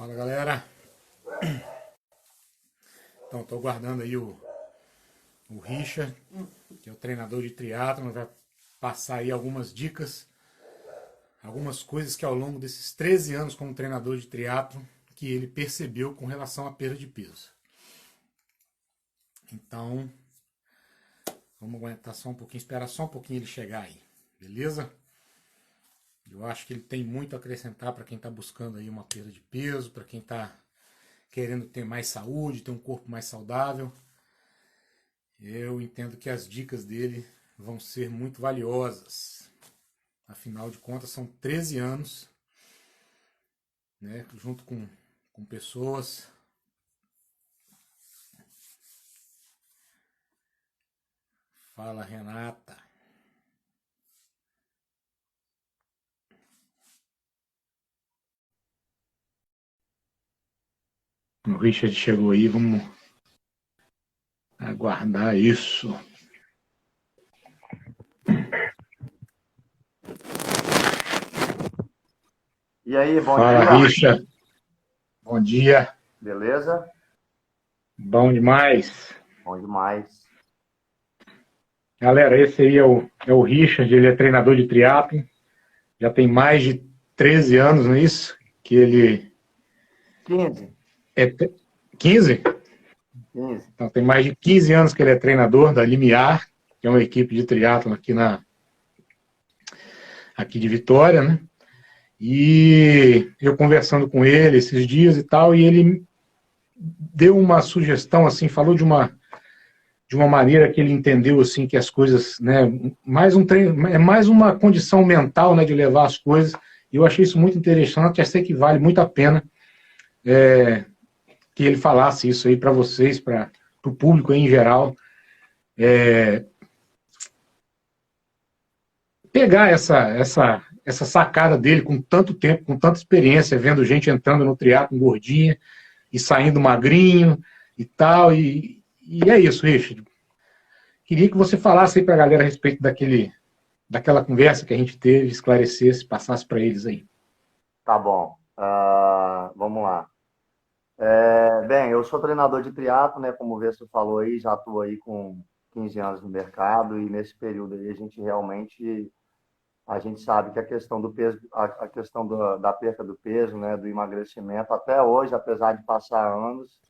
Fala galera, então estou guardando aí o Richard, que é o treinador de triatlon, vai passar aí algumas dicas, algumas coisas que ao longo desses 13 anos como treinador de triatlon que ele percebeu com relação à perda de peso. Então, vamos aguentar só um pouquinho, esperar só um pouquinho ele chegar aí, beleza? Eu acho que ele tem muito a acrescentar para quem está buscando aí uma perda de peso, para quem está querendo ter mais saúde, ter um corpo mais saudável. Eu entendo que as dicas dele vão ser muito valiosas. Afinal de contas, são 13 anos, né, junto com pessoas. Fala, Renata. O Richard chegou aí, vamos aguardar isso. E aí, bom Fala, dia. Richard. Bom dia. Beleza? Bom demais. Bom demais. Galera, esse aí é o Richard, ele é treinador de triatlo. Já tem mais de 13 anos, não é isso? Que ele 15. é 15? 15. Então, tem mais de 15 anos que ele é treinador da Limiar, que é uma equipe de triatlon aqui de Vitória, né? E eu conversando com ele esses dias e tal, e ele deu uma sugestão, assim, falou de uma maneira que ele entendeu, assim, que as coisas, né, mais um treino, é mais uma condição mental, né, de levar as coisas, e eu achei isso muito interessante, achei que vale muito a pena que ele falasse isso aí para vocês, para o público aí em geral, pegar essa sacada dele com tanto tempo, com tanta experiência, vendo gente entrando no triatlo gordinha e saindo magrinho e tal, e é isso, Richard. Queria que você falasse aí para a galera a respeito daquela conversa que a gente teve, esclarecesse, passasse para eles aí. Tá bom. Vamos lá. Bem, eu sou treinador de triatlo, né? Como você falou aí, já estou aí com 15 anos no mercado e nesse período aí a gente sabe que a questão do peso, a questão da perca do peso, né? Do emagrecimento, até hoje, apesar de passar anos,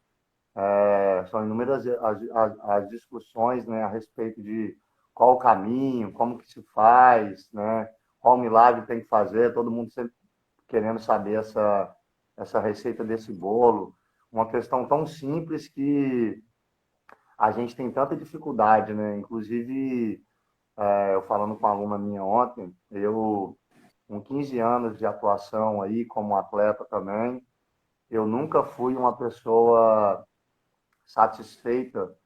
são inúmeras as discussões, né? A respeito de qual o caminho, como que se faz, né? Qual milagre tem que fazer, todo mundo sempre querendo saber essa receita desse bolo. Uma questão tão simples que a gente tem tanta dificuldade, né? Inclusive, eu falando com uma aluna minha ontem, eu, com 15 anos de atuação aí como atleta também, eu nunca fui uma pessoa satisfeita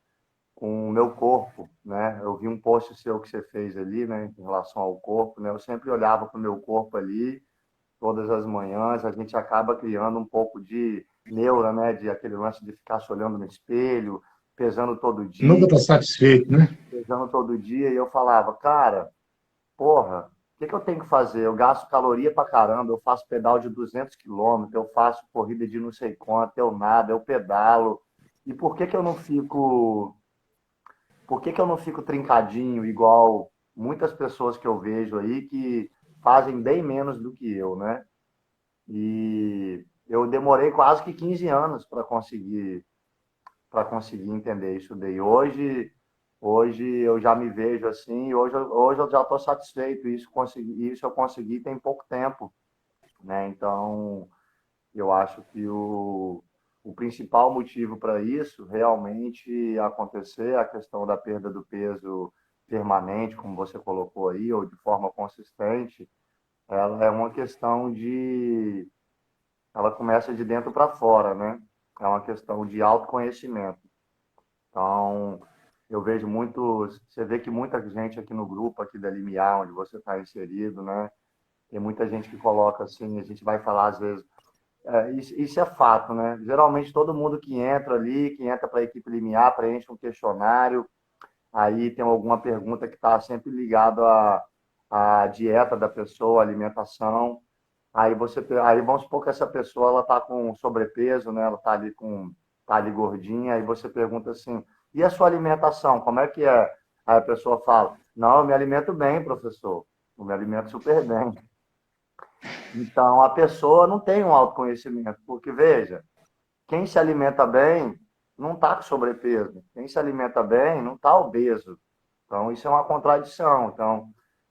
com o meu corpo, né? Eu vi um post seu que você fez ali, né, em relação ao corpo, né? Eu sempre olhava para o meu corpo ali todas as manhãs, a gente acaba criando um pouco de neura, né? De aquele lance de ficar se olhando no espelho, pesando todo Nunca dia, está satisfeito, né? pesando todo dia, e eu falava, cara, porra, o que eu tenho que fazer? Eu gasto caloria pra caramba, eu faço pedal de 200 quilômetros, eu faço corrida de não sei quanto, eu nado, eu pedalo, e por que que eu não fico trincadinho igual muitas pessoas que eu vejo aí que fazem bem menos do que eu, né? E eu demorei quase que 15 anos para conseguir entender isso daí. Hoje eu já me vejo assim, hoje eu já estou satisfeito. Isso eu consegui tem pouco tempo, né? Então, eu acho que o principal motivo para isso realmente acontecer, a questão da perda do peso permanente, como você colocou aí, ou de forma consistente, ela é uma questão de ela começa de dentro para fora, né? É uma questão de autoconhecimento. Então, eu vejo muito, você vê que muita gente aqui no grupo aqui da Limiar, onde você está inserido, né? Tem muita gente que coloca assim, a gente vai falar às vezes, isso é fato, né? Geralmente todo mundo que entra ali, que entra para a equipe Limiar, preenche um questionário, aí tem alguma pergunta que está sempre ligado à dieta da pessoa, à alimentação. Aí vamos supor que essa pessoa ela está com sobrepeso, né? Ela tá ali gordinha, aí você pergunta assim: "E a sua alimentação, como é que é?" Aí a pessoa fala: "Não, eu me alimento bem, professor. Eu me alimento super bem." Então a pessoa não tem um autoconhecimento, porque veja, quem se alimenta bem não está com sobrepeso. Quem se alimenta bem não está obeso. Então, isso é uma contradição. Então,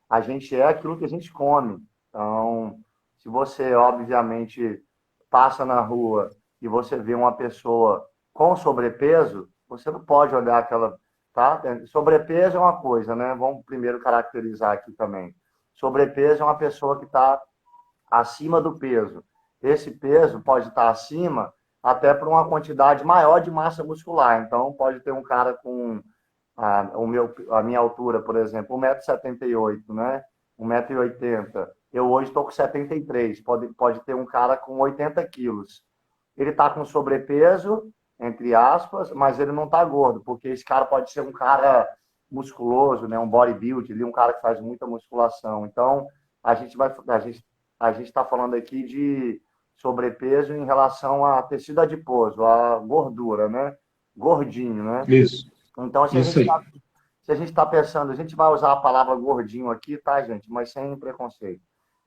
a gente é aquilo que a gente come. Então, se você, obviamente, passa na rua e você vê uma pessoa com sobrepeso, você não pode olhar aquela. Tá? Sobrepeso é uma coisa, né? Vamos primeiro caracterizar aqui também. Sobrepeso é uma pessoa que está acima do peso. Esse peso pode estar acima até por uma quantidade maior de massa muscular. Então, pode ter um cara com a minha altura, por exemplo, 1,78 m, né? 1,80 m. Eu hoje estou com 73. Pode ter um cara com 80 quilos. Ele está com sobrepeso, entre aspas, mas ele não está gordo, porque esse cara pode ser um cara musculoso, né? Um bodybuilder, um cara que faz muita musculação. Então, a gente está falando aqui de sobrepeso em relação a tecido adiposo, a gordura, né? Gordinho, né? Isso, Então, isso aí. se a gente está pensando, a gente vai usar a palavra gordinho aqui, tá, gente? Mas sem preconceito.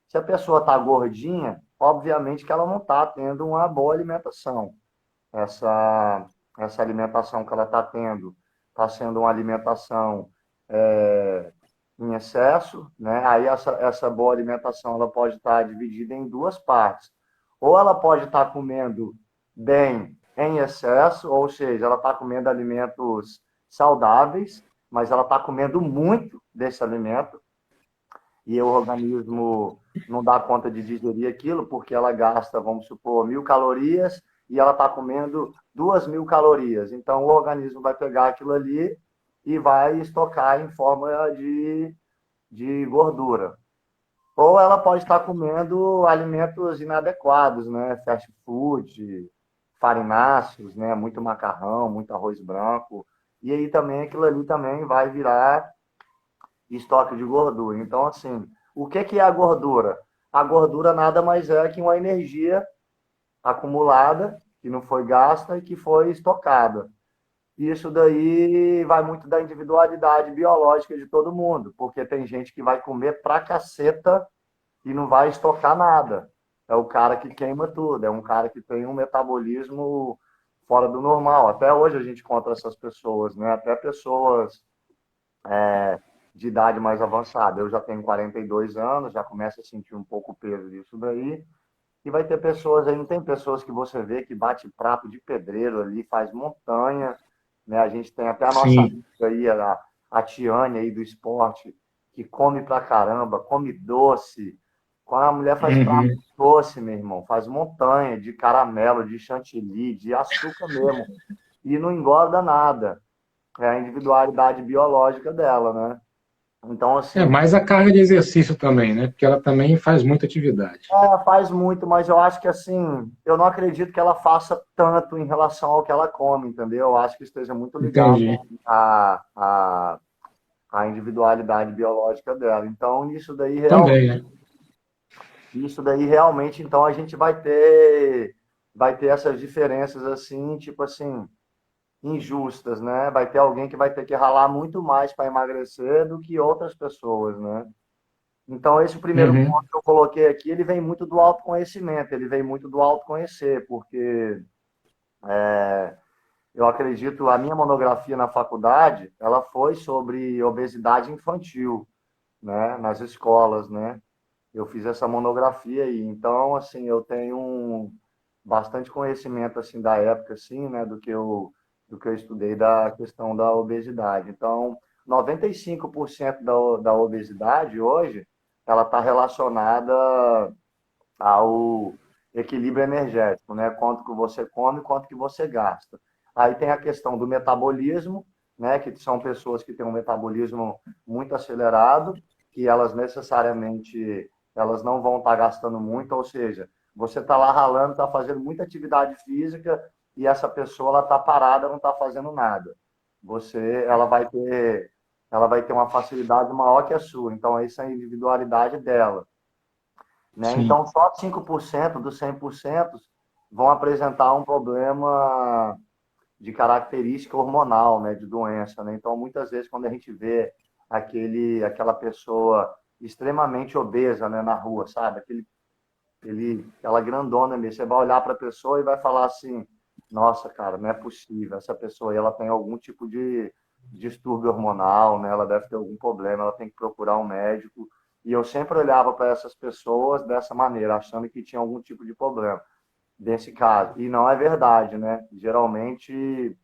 Se a pessoa está gordinha, obviamente que ela não está tendo uma boa alimentação. Essa alimentação que ela está tendo está sendo uma alimentação em excesso, né? Aí essa boa alimentação ela pode estar dividida em duas partes. Ou ela pode estar comendo bem em excesso, ou seja, ela está comendo alimentos saudáveis, mas ela está comendo muito desse alimento e o organismo não dá conta de digerir aquilo porque ela gasta, vamos supor, 1.000 calorias e ela está comendo 2.000 calorias. Então o organismo vai pegar aquilo ali e vai estocar em forma de gordura. Ou ela pode estar comendo alimentos inadequados, né? Fast food, farináceos, né? Muito macarrão, muito arroz branco. E aí também aquilo ali também vai virar estoque de gordura. Então, assim, o que é a gordura? A gordura nada mais é que uma energia acumulada, que não foi gasta e que foi estocada. Isso daí vai muito da individualidade biológica de todo mundo, porque tem gente que vai comer pra caceta e não vai estocar nada. É o cara que queima tudo, é um cara que tem um metabolismo fora do normal. Até hoje a gente encontra essas pessoas, né? Até pessoas de idade mais avançada. Eu já tenho 42 anos, já começo a sentir um pouco o peso disso daí. E vai ter pessoas aí, não tem pessoas que você vê que bate prato de pedreiro ali, faz montanha, né? A gente tem até a nossa amiga Sim. aí, a Tiane aí do esporte, que come pra caramba, come doce. Quando a mulher faz prato Uhum. doce, meu irmão, faz montanha de caramelo, de chantilly, de açúcar mesmo, e não engorda nada. É a individualidade biológica dela, né? Então, É assim, mais a carga de exercício também, né? Porque ela também faz muita atividade. ela faz muito, mas eu acho que assim, eu não acredito que ela faça tanto em relação ao que ela come, entendeu? Eu acho que esteja muito ligado Entendi. à, à, à individualidade biológica dela. Então, Também, né? isso daí realmente, então a gente vai ter essas diferenças assim, tipo assim, injustas, né? Vai ter alguém que vai ter que ralar muito mais para emagrecer do que outras pessoas, né? Então, esse primeiro Uhum. ponto que eu coloquei aqui, ele vem muito do autoconhecimento, ele vem muito do autoconhecer, porque eu acredito, a minha monografia na faculdade, ela foi sobre obesidade infantil, né, nas escolas, né? Eu fiz essa monografia aí, então, assim, eu tenho bastante conhecimento, assim, da época, assim, né, do que eu estudei da questão da obesidade. Então, 95% da obesidade hoje, ela está relacionada ao equilíbrio energético, né? Quanto que você come, quanto que você gasta. Aí tem a questão do metabolismo, né? Que são pessoas que têm um metabolismo muito acelerado, que elas necessariamente elas não vão estar gastando muito, ou seja, você está lá ralando, está fazendo muita atividade física e essa pessoa ela está parada, não está fazendo nada. Ela vai ter uma facilidade maior que a sua. Então essa é a individualidade dela. né? Sim, Então, só 5% dos 100% vão apresentar um problema de característica hormonal, né, de doença, né? Então, muitas vezes, quando a gente vê aquela pessoa extremamente obesa, né, na rua, sabe? Aquela grandona mesmo, você vai olhar para a pessoa e vai falar assim, nossa, cara, não é possível, essa pessoa aí, ela tem algum tipo de distúrbio hormonal, né? Ela deve ter algum problema, ela tem que procurar um médico. E eu sempre olhava para essas pessoas dessa maneira, achando que tinha algum tipo de problema desse caso. E não é verdade, né? Geralmente,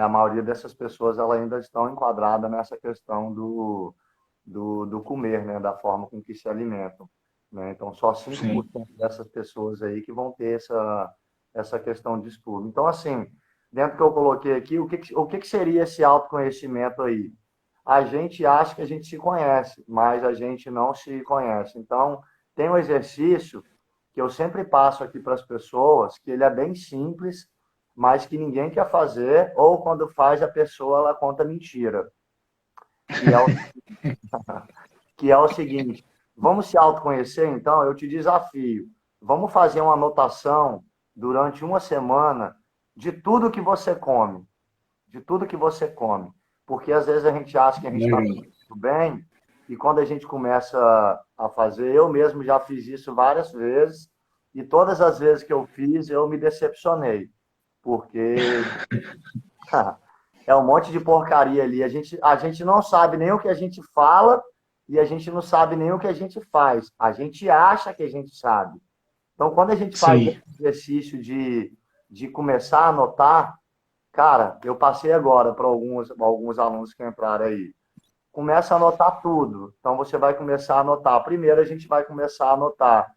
a maioria dessas pessoas ela ainda estão enquadradas nessa questão do comer, né? Da forma com que se alimentam. Né? Então, só cinco por sim. cento dessas pessoas aí que vão ter essa questão de distúrbio. Então, assim, dentro do que eu coloquei aqui, o que seria esse autoconhecimento aí? A gente acha que a gente se conhece, mas a gente não se conhece. Então, tem um exercício que eu sempre passo aqui para as pessoas, que ele é bem simples, mas que ninguém quer fazer, ou quando faz, a pessoa ela conta mentira, que é o, que é o seguinte: vamos se autoconhecer, então? Eu te desafio. Vamos fazer uma anotação durante uma semana de tudo que você come, de tudo que você come. Porque às vezes a gente acha que a gente está Legal. tudo bem, e quando a gente começa a fazer, eu mesmo já fiz isso várias vezes, e todas as vezes que eu fiz, eu me decepcionei, porque é um monte de porcaria ali. A gente não sabe nem o que a gente fala e a gente não sabe nem o que a gente faz. A gente acha que a gente sabe. Então, quando a gente faz Sim. esse exercício de começar a anotar, cara, eu passei agora para alguns alunos que entraram aí. Começa a anotar tudo. Então, você vai começar a anotar. Primeiro, a gente vai começar a anotar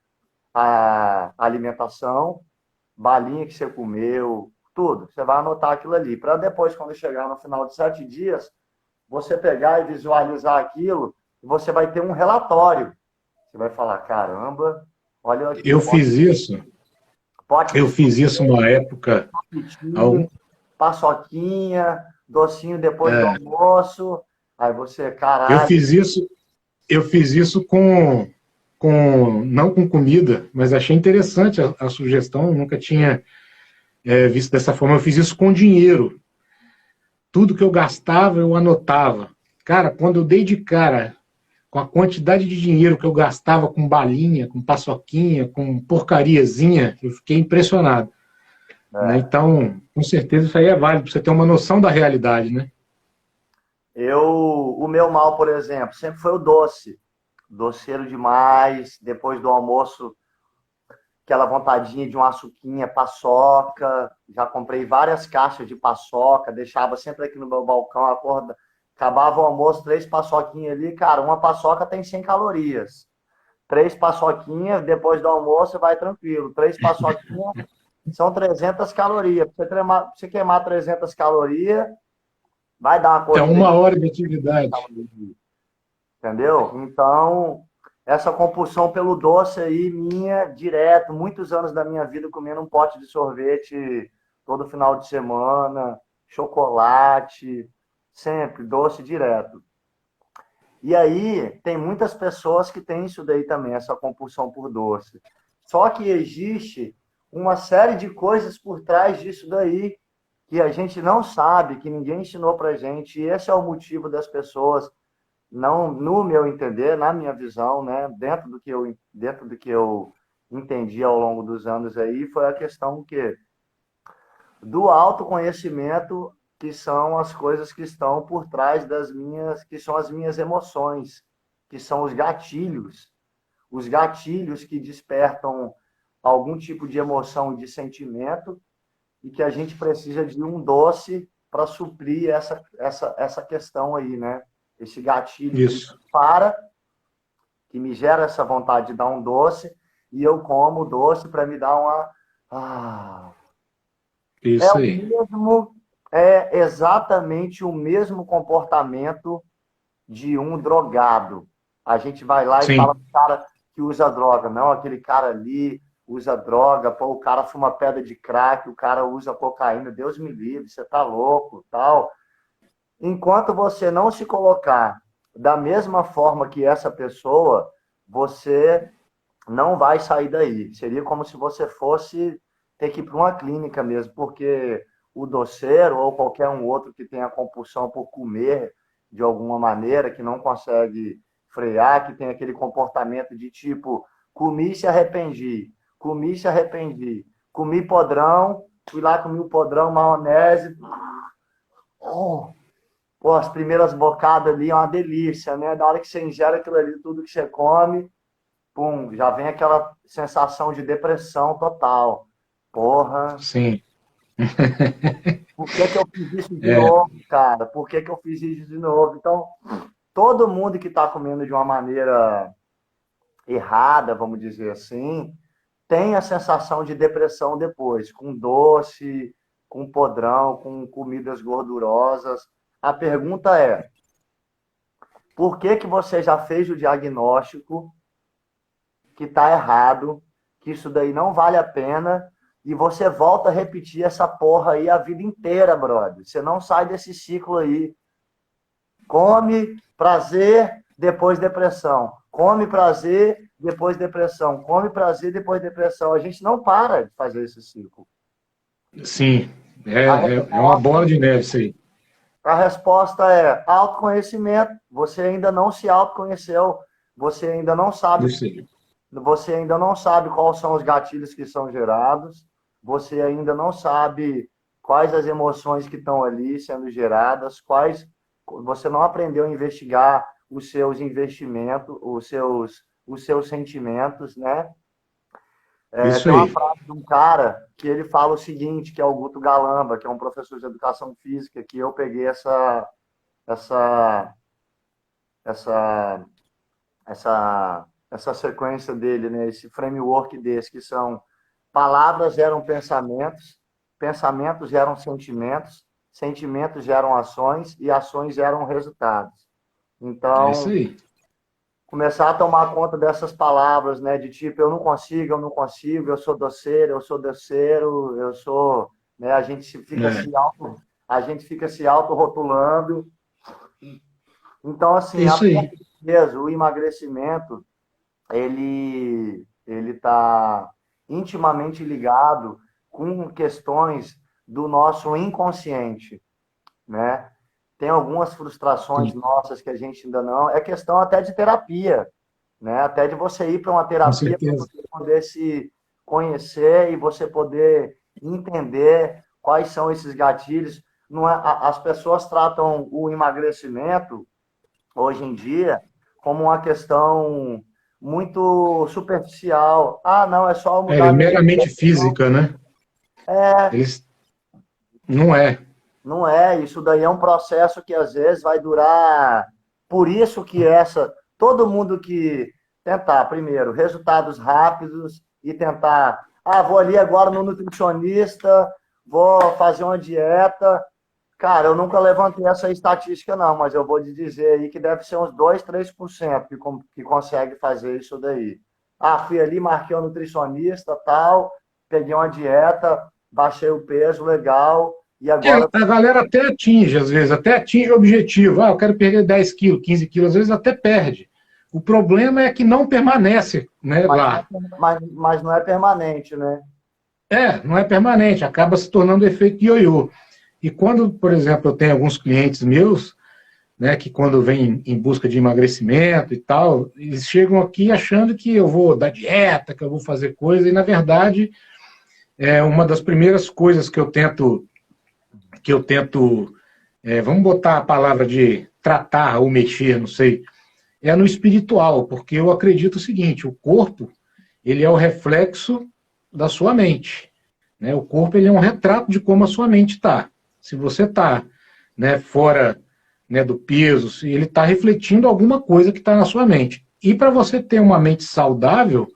a alimentação, balinha que você comeu, tudo. Você vai anotar aquilo ali. Para depois, quando chegar no final de 7 dias, você pegar e visualizar aquilo, e você vai ter um relatório. Você vai falar, caramba, olha aqui, Eu fiz isso, pote de eu fiz isso uma época, sorvetinho, algum, paçoquinha, docinho depois do é, almoço. Aí você, eu caralho, fiz isso, eu fiz isso não com comida, mas achei interessante a sugestão, eu nunca tinha visto dessa forma. Eu fiz isso com dinheiro. Tudo que eu gastava, eu anotava. Cara, quando eu dei de cara com a quantidade de dinheiro que eu gastava com balinha, com paçoquinha, com porcariazinha, eu fiquei impressionado. Né? né? Então, com certeza isso aí é válido, para você ter uma noção da realidade, né? O meu mal, por exemplo, sempre foi o doce. Doceiro demais, depois do almoço, aquela vontadinha de uma açuquinha, paçoca. Já comprei várias caixas de paçoca, deixava sempre aqui no meu balcão, acorda, acabava o almoço, 3 paçoquinhas ali, cara, uma paçoca tem 100 calorias. 3 paçoquinhas, depois do almoço, vai tranquilo. 3 paçoquinhas são 300 calorias. Pra você queimar 300 calorias, vai dar uma É corrida uma de hora de atividade. calorias. Entendeu? Então, essa compulsão pelo doce aí, minha, direto, muitos anos da minha vida comendo um pote de sorvete todo final de semana, chocolate, sempre, doce direto. E aí, tem muitas pessoas que têm isso daí também, essa compulsão por doce. Só que existe uma série de coisas por trás disso daí que a gente não sabe, que ninguém ensinou pra gente, e esse é o motivo das pessoas não, no meu entender, na minha visão, né, dentro do que eu entendi ao longo dos anos aí, foi a questão do autoconhecimento, que são as coisas que estão por trás que são as minhas emoções, que são os gatilhos que despertam algum tipo de emoção e de sentimento, e que a gente precisa de um doce para suprir essa questão aí, né? Esse gatilho que me Isso, para, que me gera essa vontade de dar um doce, e eu como o doce para me dar uma. Ah, é isso o aí. mesmo, é exatamente o mesmo comportamento de um drogado. A gente vai lá e fala Sim. pro cara que usa droga, não, aquele cara ali usa droga, pô, o cara fuma pedra de crack, o cara usa cocaína, Deus me livre, você tá louco, tal. Enquanto você não se colocar da mesma forma que essa pessoa, você não vai sair daí. Seria como se você fosse ter que ir para uma clínica mesmo, porque o doceiro ou qualquer um outro que tenha compulsão por comer de alguma maneira, que não consegue frear, que tem aquele comportamento de tipo, comi e se arrependi, comi e se arrependi, comi podrão, fui lá, comi o podrão, maionese, oh, pô, as primeiras bocadas ali é uma delícia, né? Na hora que você ingere aquilo ali, tudo que você come, pum, já vem aquela sensação de depressão total. Porra, Sim. por que que eu fiz isso de É, novo, cara? Por que que eu fiz isso de novo? Então, todo mundo que está comendo de uma maneira errada, vamos dizer assim, tem a sensação de depressão depois, com doce, com podrão, com comidas gordurosas. A pergunta é, por que que você já fez o diagnóstico que está errado, que isso daí não vale a pena, e você volta a repetir essa porra aí a vida inteira, brother? Você não sai desse ciclo aí. Come, prazer, depois depressão. Come, prazer, depois depressão. Come, prazer, depois depressão. A gente não para de fazer esse ciclo. sim. A É uma bola de neve isso aí. A resposta é autoconhecimento. Você ainda não se autoconheceu. Você ainda não sabe, Isso aí. você ainda não sabe quais são os gatilhos que são gerados. Você ainda não sabe quais as emoções que estão ali sendo geradas, você não aprendeu a investigar os seus investimentos, os seus sentimentos, né? Isso Tem uma aí. frase de um cara que ele fala o seguinte, que é o Guto Galamba, que é um professor de educação física, que eu peguei essa, essa, essa sequência dele, né? Esse framework desse, que são palavras geram pensamentos, pensamentos geram sentimentos, sentimentos geram ações e ações geram resultados. É isso Então, aí. começar a tomar conta dessas palavras, né? De tipo, eu não consigo, eu sou doceiro, eu sou, né? É. A gente fica se auto-rotulando. Então, É assim, a isso perda aí. de peso, o emagrecimento, ele está intimamente ligado com questões do nosso inconsciente, né? Tem algumas frustrações Sim, nossas que a gente ainda não. É questão até de terapia, né? Até de você ir para uma com terapia para certeza. você poder se conhecer e você poder entender quais são esses gatilhos. Não é, as pessoas tratam o emagrecimento hoje em dia como uma questão muito superficial. Ah, não, é só mudar minha Meramente alimentação. física, né? É, Eles não é. não é, isso daí é um processo que às vezes vai durar. Por isso que todo mundo que tentar, primeiro, resultados rápidos e tentar, vou ali agora no nutricionista, vou fazer uma dieta. Cara, eu nunca levantei essa estatística não, mas eu vou te dizer aí que deve ser uns 2, 3% que consegue fazer isso daí. Fui ali, marquei um nutricionista, tal, peguei uma dieta, baixei o peso, legal, e agora A galera até atinge, às vezes, até atinge o objetivo. Eu quero perder 10 quilos, 15 quilos, às vezes até perde. O problema é que não permanece, né, lá. mas não é permanente, né? Não é permanente, acaba se tornando efeito ioiô. E quando, por exemplo, eu tenho alguns clientes meus, né, que quando vêm em busca de emagrecimento e tal, eles chegam aqui achando que eu vou dar dieta, que eu vou fazer coisa, e na verdade, uma das primeiras coisas que eu tento, vamos botar a palavra de tratar ou mexer, não sei, é no espiritual, porque eu acredito o seguinte, o corpo, ele é o reflexo da sua mente, né? O corpo, ele é um retrato de como a sua mente está. Se você está, né, fora, né, do peso, se ele está refletindo alguma coisa que está na sua mente. E para você ter uma mente saudável,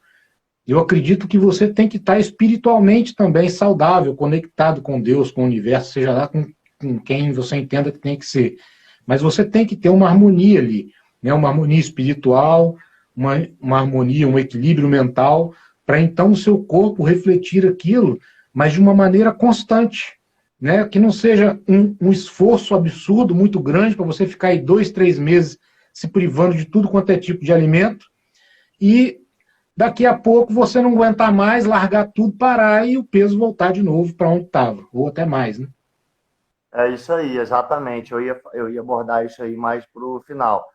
eu acredito que você tem que estar espiritualmente também saudável, conectado com Deus, com o universo, seja lá com quem você entenda que tem que ser. Mas você tem que ter uma harmonia ali, né? Uma harmonia espiritual, uma harmonia, um equilíbrio mental, para então o seu corpo refletir aquilo, mas de uma maneira constante. Né? Que não seja um esforço absurdo, muito grande, para você ficar aí 2, 3 meses se privando de tudo quanto é tipo de alimento, e daqui a pouco você não aguentar mais, largar tudo, parar e o peso voltar de novo para onde estava, ou até mais, né? É isso aí, exatamente. Eu ia abordar isso aí mais para o final.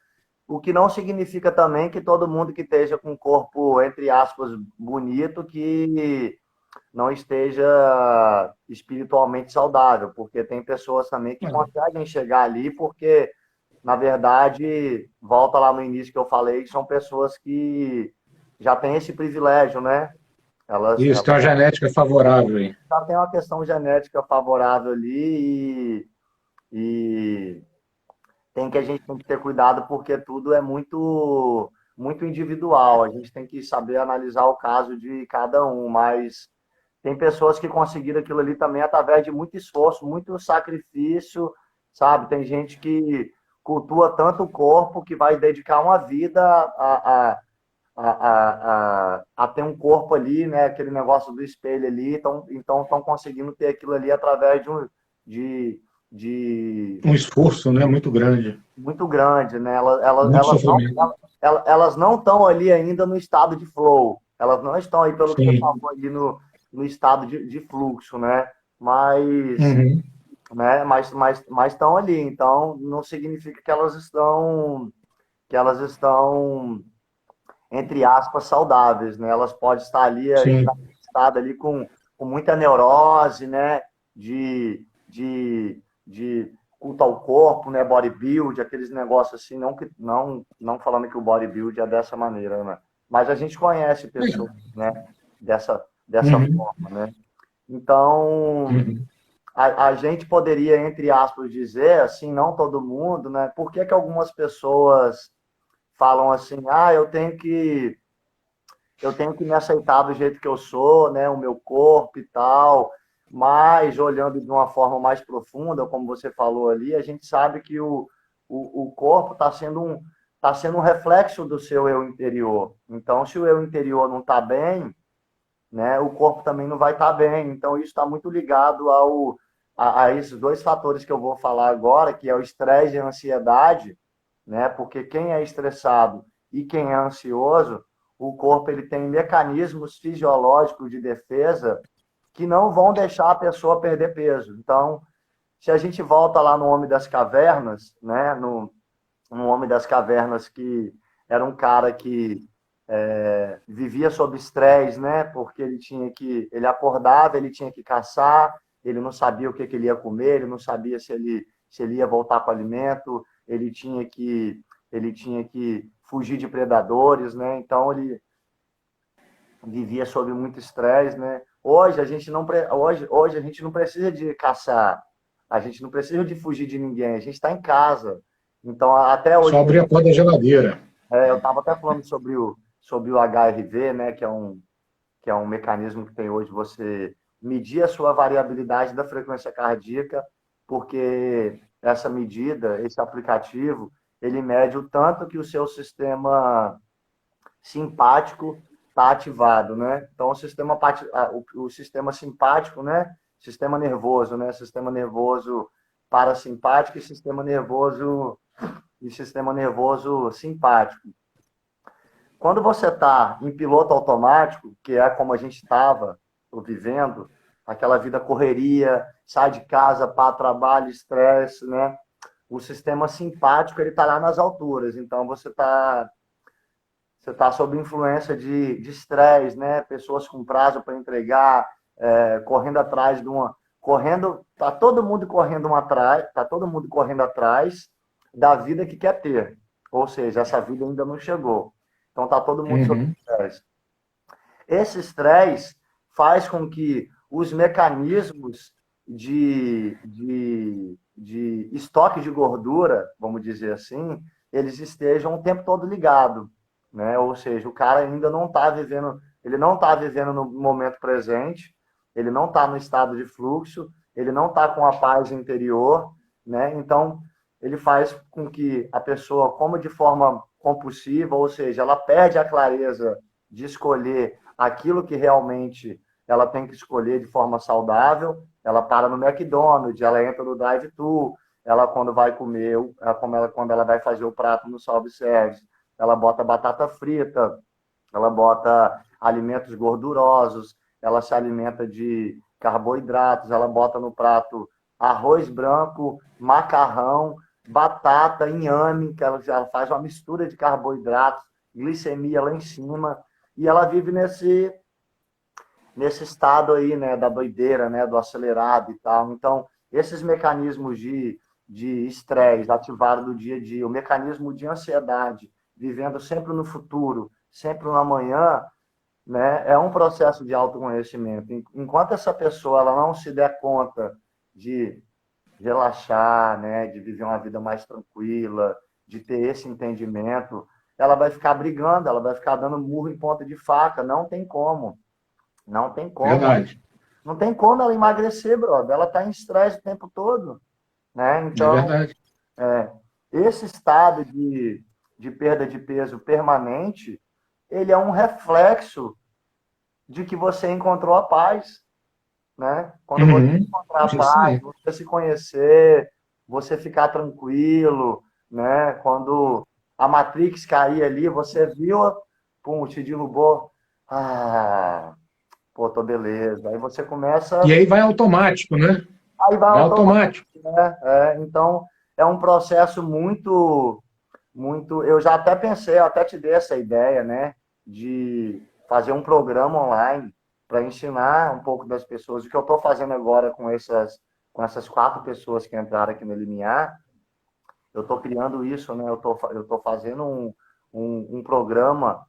O que não significa também que todo mundo que esteja com um corpo, entre aspas, bonito, que não esteja espiritualmente saudável, porque tem pessoas também que conseguem chegar ali, porque, na verdade, volta lá no início que eu falei, são pessoas que já têm esse privilégio, né? Isso, tem uma genética favorável aí. Já têm uma questão genética favorável ali e tem que a gente tem que ter cuidado porque tudo é muito individual. A gente tem que saber analisar o caso de cada um, mas tem pessoas que conseguiram aquilo ali também através de muito esforço, muito sacrifício, sabe? Tem gente que cultua tanto o corpo que vai dedicar uma vida a ter um corpo ali, né? Aquele negócio do espelho ali, então estão conseguindo ter aquilo ali através de, de Um esforço, né, muito grande, muito grande, né? Elas, elas, muito elas não sofrimento. elas não estão ali ainda no estado de flow. Elas não estão aí, pelo que você Sim. falou, ali no estado de fluxo, né? Mas, Uhum. mas estão ali. Então, não significa que elas estão, entre aspas, saudáveis, né? Elas podem estar ali ainda Sim. estado ali com muita neurose, né? De culto ao corpo, né? Bodybuild, aqueles negócios assim, não falando que o bodybuild é dessa maneira, né? Mas a gente conhece pessoas, né? Dessa Uhum. forma, né? Então, Uhum. a gente poderia, entre aspas, dizer, assim, não todo mundo, né? Por que que algumas pessoas falam assim, eu tenho que me aceitar do jeito que eu sou, né, o meu corpo e tal, mas olhando de uma forma mais profunda, como você falou ali, a gente sabe que o corpo está sendo um reflexo do seu eu interior. Então, se o eu interior não está bem, né, o corpo também não vai estar bem. Então, isso está muito ligado a esses dois fatores que eu vou falar agora, que é o estresse e a ansiedade, né? Porque quem é estressado e quem é ansioso, o corpo ele tem mecanismos fisiológicos de defesa que não vão deixar a pessoa perder peso. Então, se a gente volta lá no Homem das Cavernas, né? No Homem das Cavernas que era um cara que vivia sob estresse, né? Porque ele acordava, ele tinha que caçar, ele não sabia o que ele ia comer, ele não sabia se ele ia voltar com o alimento, ele tinha que fugir de predadores, né? Então ele vivia sob muito estresse, né? Hoje a gente não precisa de caçar, a gente não precisa de fugir de ninguém, a gente está em casa. Então até Só hoje abrir a porta da geladeira. eu estava até falando sobre o HRV, né? Que é um mecanismo que tem hoje você medir a sua variabilidade da frequência cardíaca, porque essa medida, esse aplicativo, ele mede o tanto que o seu sistema simpático está ativado, né? Então, o sistema simpático, né? Sistema nervoso, né? Sistema nervoso parasimpático e sistema nervoso simpático. Quando você está em piloto automático, que é como a gente estava vivendo, aquela vida correria, sai de casa para trabalho, estresse, né? O sistema simpático ele está lá nas alturas. Então você tá sob influência de estresse, né? Pessoas com prazo para entregar, correndo atrás de uma, correndo, tá todo mundo correndo atrás da vida que quer ter. Ou seja, essa vida ainda não chegou. Então tá todo mundo sob Uhum. estresse. Esse estresse faz com que os mecanismos de estoque de gordura, vamos dizer assim, eles estejam o tempo todo ligados, né? Ou seja, o cara ainda não está vivendo, ele não está vivendo no momento presente, ele não está no estado de fluxo, ele não está com a paz interior, né? Então, ele faz com que a pessoa coma de forma compulsiva, ou seja, ela perde a clareza de escolher aquilo que realmente ela tem que escolher de forma saudável. Ela para no McDonald's, ela entra no drive-thru, ela quando vai comer, quando ela vai fazer o prato no self-service, ela bota batata frita, ela bota alimentos gordurosos, ela se alimenta de carboidratos, ela bota no prato arroz branco, macarrão, batata, inhame, que ela faz uma mistura de carboidratos, glicemia lá em cima, e ela vive nesse estado aí, né, da doideira, né, do acelerado e tal. Então, esses mecanismos de estresse ativado do dia a dia, o mecanismo de ansiedade, vivendo sempre no futuro, sempre no amanhã, né, é um processo de autoconhecimento. Enquanto essa pessoa ela não se der conta de relaxar, né, de viver uma vida mais tranquila, de ter esse entendimento, ela vai ficar brigando, ela vai ficar dando murro em ponta de faca. Não tem como. Não tem como. Verdade. Não tem como ela emagrecer, brother. Ela está em estresse o tempo todo, né? É Então, verdade. esse estado de perda de peso permanente, ele é um reflexo de que você encontrou a paz, né? Quando você Uhum. encontrar a Isso paz, aí. você se conhecer, você ficar tranquilo, né? Quando a Matrix cair ali, você viu, pum, te derrubou. Ah, pô, tô beleza. Aí você E começa, aí vai automático, né? aí vai Vai automático, automático. né? Então, é um processo muito. Eu já até pensei, eu até te dei essa ideia, né? De fazer um programa online para ensinar um pouco das pessoas. O que eu estou fazendo agora com essas 4 pessoas que entraram aqui no Limiar, eu estou criando isso, né? Eu tô fazendo um programa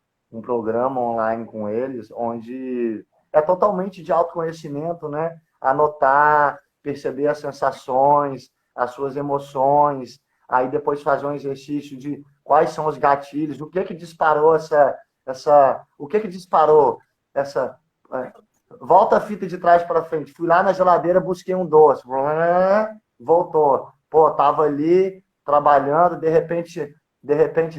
online com eles, onde é totalmente de autoconhecimento, né? Anotar, perceber as sensações, as suas emoções, aí depois fazer um exercício de quais são os gatilhos, o que que disparou o que que disparou essa, é, volta a fita de trás para frente. Fui lá na geladeira, busquei um doce, voltou. Pô, tava ali trabalhando, de repente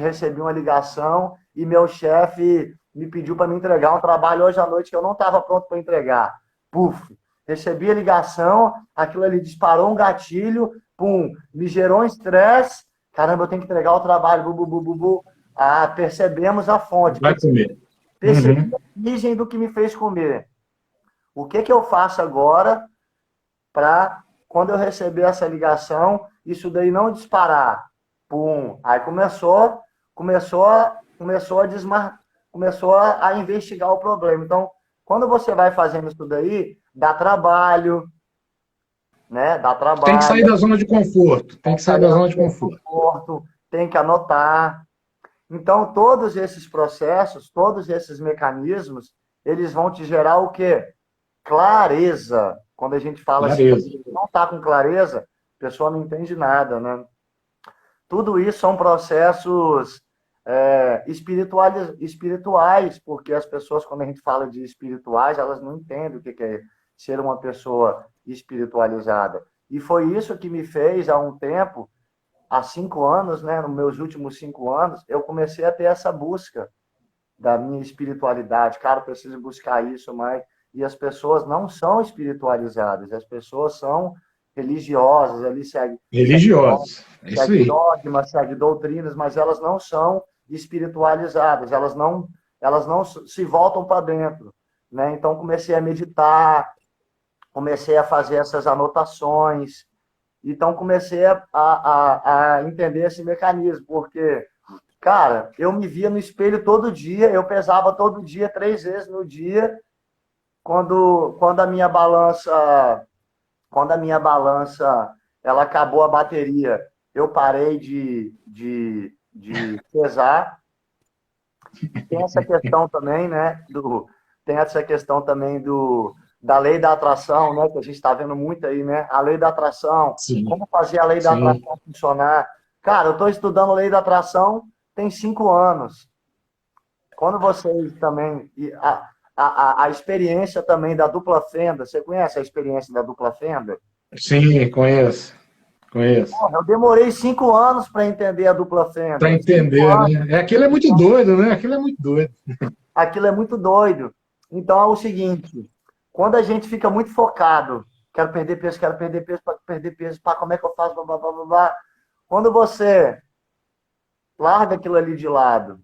recebi uma ligação e meu chefe me pediu para me entregar um trabalho hoje à noite que eu não estava pronto para entregar. Puf, recebi a ligação, aquilo ali disparou um gatilho, pum, me gerou um estresse. Caramba, eu tenho que entregar o trabalho, bu, bu, bu, bu, bu. Ah, percebemos a fonte, Vai comer. percebi Uhum. a origem do que me fez comer. O que que eu faço agora para, quando eu receber essa ligação, isso daí não disparar? Pum. Aí começou a investigar o problema. Então, quando você vai fazendo isso daí, dá trabalho, né? Dá Tem que sair trabalho, da zona de conforto. Tem tem que que sair sair da da zona de zona de conforto. conforto, tem que anotar. Então, todos esses processos, todos esses mecanismos, eles vão te gerar o quê? Clareza. Quando a gente fala assim, quando a Clareza. gente não está com clareza, a pessoa não entende nada, né? Tudo isso são processos espirituais, porque as pessoas, quando a gente fala de espirituais, elas não entendem o que é ser uma pessoa espiritualizada. E foi isso que me fez, há um tempo, há 5 anos, né, nos meus últimos 5 anos, eu comecei a ter essa busca da minha espiritualidade. Cara, eu preciso buscar isso, mas e as pessoas não são espiritualizadas, as pessoas são religiosas, ali Religiosos. É isso segue aí. dogmas, segue doutrinas, mas elas não são espiritualizadas, elas não se voltam para dentro, né? Então comecei a meditar, comecei a fazer essas anotações, então comecei a entender esse mecanismo, porque, cara, eu me via no espelho todo dia, eu pesava todo dia, 3 vezes no dia, quando a minha balança ela acabou a bateria, eu parei de pesar. Tem essa questão também, né? Tem essa questão também da lei da atração, né? Que a gente está vendo muito aí, né? A lei da atração, Sim. como fazer a lei da Sim. atração funcionar. Cara, eu estou estudando lei da atração tem 5 anos. Quando vocês também. A experiência também da dupla fenda, você conhece a experiência da dupla fenda? Sim, conheço. Conheço. Porra, eu demorei 5 anos para entender a dupla Para fenda. Cinco entender, anos. né? Aquilo é muito doido, né? Aquilo é muito doido. Aquilo é muito doido. Então é o seguinte: quando a gente fica muito focado, quero perder peso, pá, como é que eu faço? Blá, blá, blá, blá, blá. Quando você larga aquilo ali de lado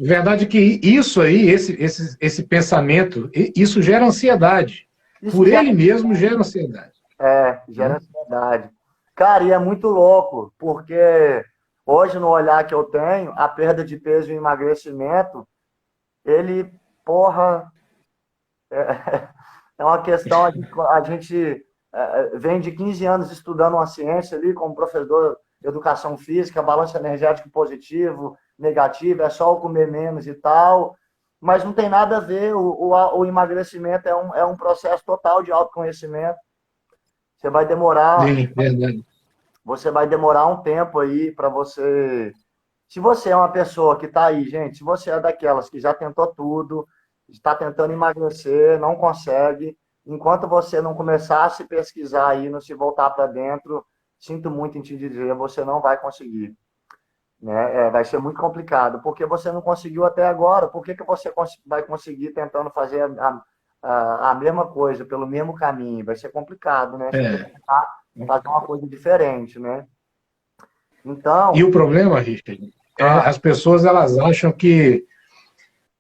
Verdade que isso aí, esse pensamento, isso gera ansiedade. Isso Por gera, ele mesmo gera ansiedade. gera Né? ansiedade. Cara, e é muito louco, porque hoje, no olhar que eu tenho, a perda de peso e o emagrecimento, ele, porra, é uma questão, a gente vem de 15 anos estudando uma ciência ali, como professor de educação física, balanço energético positivo, negativo, é só o comer menos e tal, mas não tem nada a ver, o emagrecimento é um processo total de autoconhecimento. Você vai demorar, Sim, verdade. você vai demorar um tempo aí para você. Se você é uma pessoa que está aí, gente, se você é daquelas que já tentou tudo, está tentando emagrecer, não consegue, enquanto você não começar a se pesquisar aí, não se voltar para dentro, sinto muito em te dizer, você não vai conseguir. Né? Vai ser muito complicado, porque você não conseguiu até agora, por que você vai conseguir tentando fazer a mesma coisa, pelo mesmo caminho? Vai ser complicado, né? Você tem que É. tentar fazer uma coisa diferente, né? E Então, o problema, Richard, ah, as pessoas elas acham que,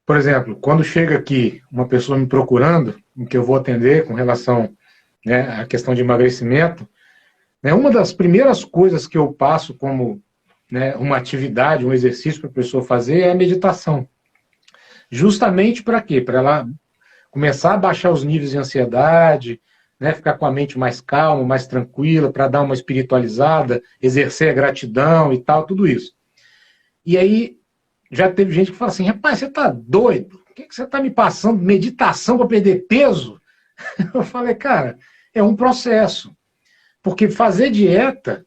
por exemplo, quando chega aqui uma pessoa me procurando, em que eu vou atender com relação, né, à questão de emagrecimento, né, uma das primeiras coisas que eu passo como, né, uma atividade, um exercício para a pessoa fazer é a meditação. Justamente para quê? Para ela começar a baixar os níveis de ansiedade, né, ficar com a mente mais calma, mais tranquila, para dar uma espiritualizada, exercer a gratidão e tal, tudo isso. E aí já teve gente que fala assim, rapaz, você tá doido? O que você tá me passando? Meditação para perder peso? Eu falei, cara, é um processo. Porque fazer dieta,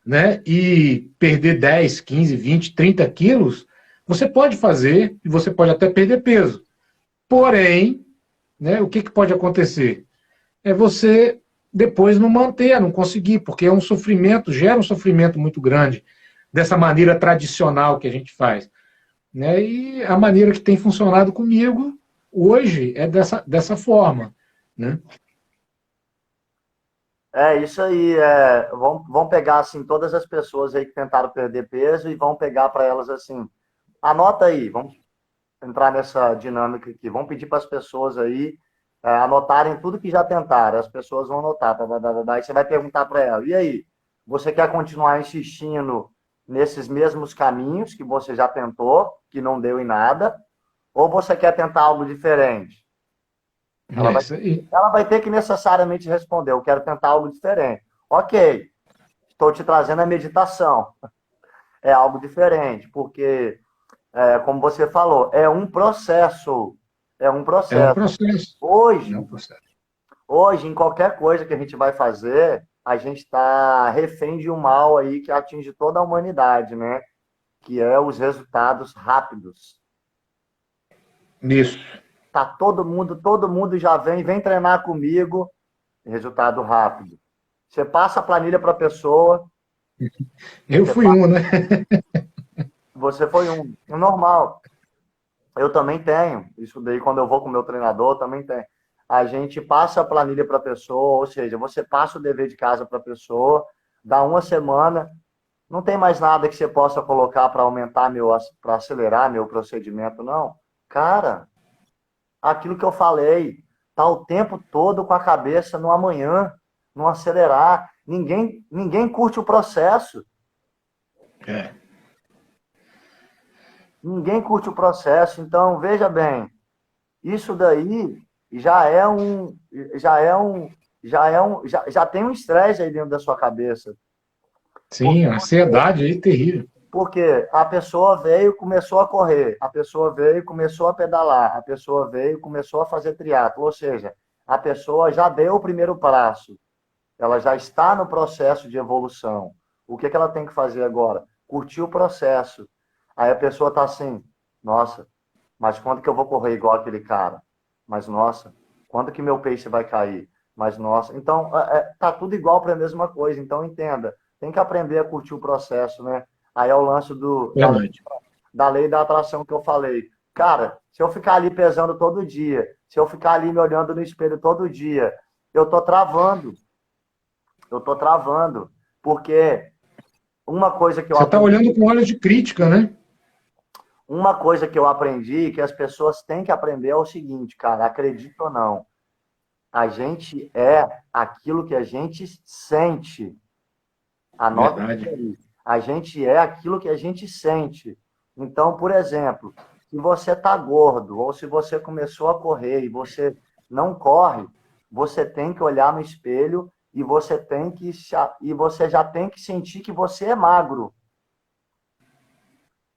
né, e perder 10, 15, 20, 30 quilos, você pode fazer e você pode até perder peso. Porém, né, o que, que pode acontecer? É você depois não manter, não conseguir, porque é um sofrimento, gera um sofrimento muito grande dessa maneira tradicional que a gente faz. Né? E a maneira que tem funcionado comigo hoje é dessa forma. Né? é isso aí. Vão pegar assim todas as pessoas aí que tentaram perder peso e vão pegar para elas assim. Anota aí, vamos entrar nessa dinâmica aqui. Vamos pedir para as pessoas aí anotarem tudo que já tentaram. As pessoas vão anotar, e você vai perguntar para ela: e aí, você quer continuar insistindo nesses mesmos caminhos que você já tentou, que não deu em nada, ou você quer tentar algo diferente? Ela É vai, isso aí. ela vai ter que necessariamente responder: eu quero tentar algo diferente. Ok, estou te trazendo a meditação. É algo diferente, porque, como você falou, é um processo. É um É um processo. processo. É Hoje, um processo. hoje, em qualquer coisa que a gente vai fazer, a gente está refém de um mal aí que atinge toda a humanidade, né? Que é os resultados rápidos. Isso. Tá todo mundo já vem treinar comigo, resultado rápido. Você passa a planilha para a pessoa, Eu você, fui um, né? você foi um normal. Eu também tenho. Isso daí, quando eu vou com o meu treinador, eu também tenho. A gente passa a planilha para a pessoa, ou seja, você passa o dever de casa para a pessoa, dá uma semana, não tem mais nada que você possa colocar para aumentar para acelerar meu procedimento, não. Cara, aquilo que eu falei, tá o tempo todo com a cabeça no amanhã, no acelerar. Ninguém curte o processo. É. Ninguém curte o processo. Então, veja bem, isso daí já é um, já é um, já tem um estresse aí dentro da sua cabeça. Sim, a ansiedade aí é terrível. Porque a pessoa veio, começou a correr, a pessoa veio, começou a pedalar, a pessoa veio, começou a fazer triatlo, ou seja, a pessoa já deu o primeiro passo, ela já está no processo de evolução. O que ela tem que fazer agora? Curtir o processo. Aí a pessoa está assim, nossa, mas quando que eu vou correr igual aquele cara? Mas nossa, quando que meu peixe vai cair? Mas nossa, então tá tudo igual para a mesma coisa. Então entenda, tem que aprender a curtir o processo, né? Aí é o lance Verdade. da lei da atração que eu falei. Cara, se eu ficar ali pesando todo dia, se eu ficar ali me olhando no espelho todo dia, eu tô travando. Eu tô travando. Porque uma coisa que eu Você está aprendi, olhando com olhos de crítica, né? Uma coisa que eu aprendi, que as pessoas têm que aprender é o seguinte, cara, acredita ou não, a gente é aquilo que a gente sente. Anota isso Verdade. aí. A gente é aquilo que a gente sente. Então, por exemplo, se você está gordo ou se você começou a correr e você não corre, você tem que olhar no espelho e você já tem que sentir que você é magro.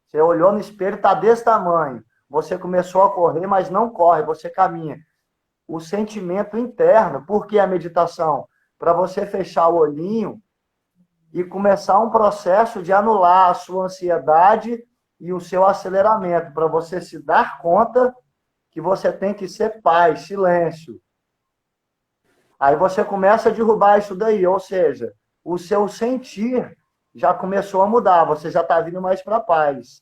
Você olhou no espelho, está desse tamanho. Você começou a correr, mas não corre, você caminha. O sentimento interno, por que a meditação? Para você fechar o olhinho e começar um processo de anular a sua ansiedade e o seu aceleramento, para você se dar conta que você tem que ser paz, silêncio. Aí você começa a derrubar isso daí, ou seja, o seu sentir já começou a mudar, você já está vindo mais para a paz.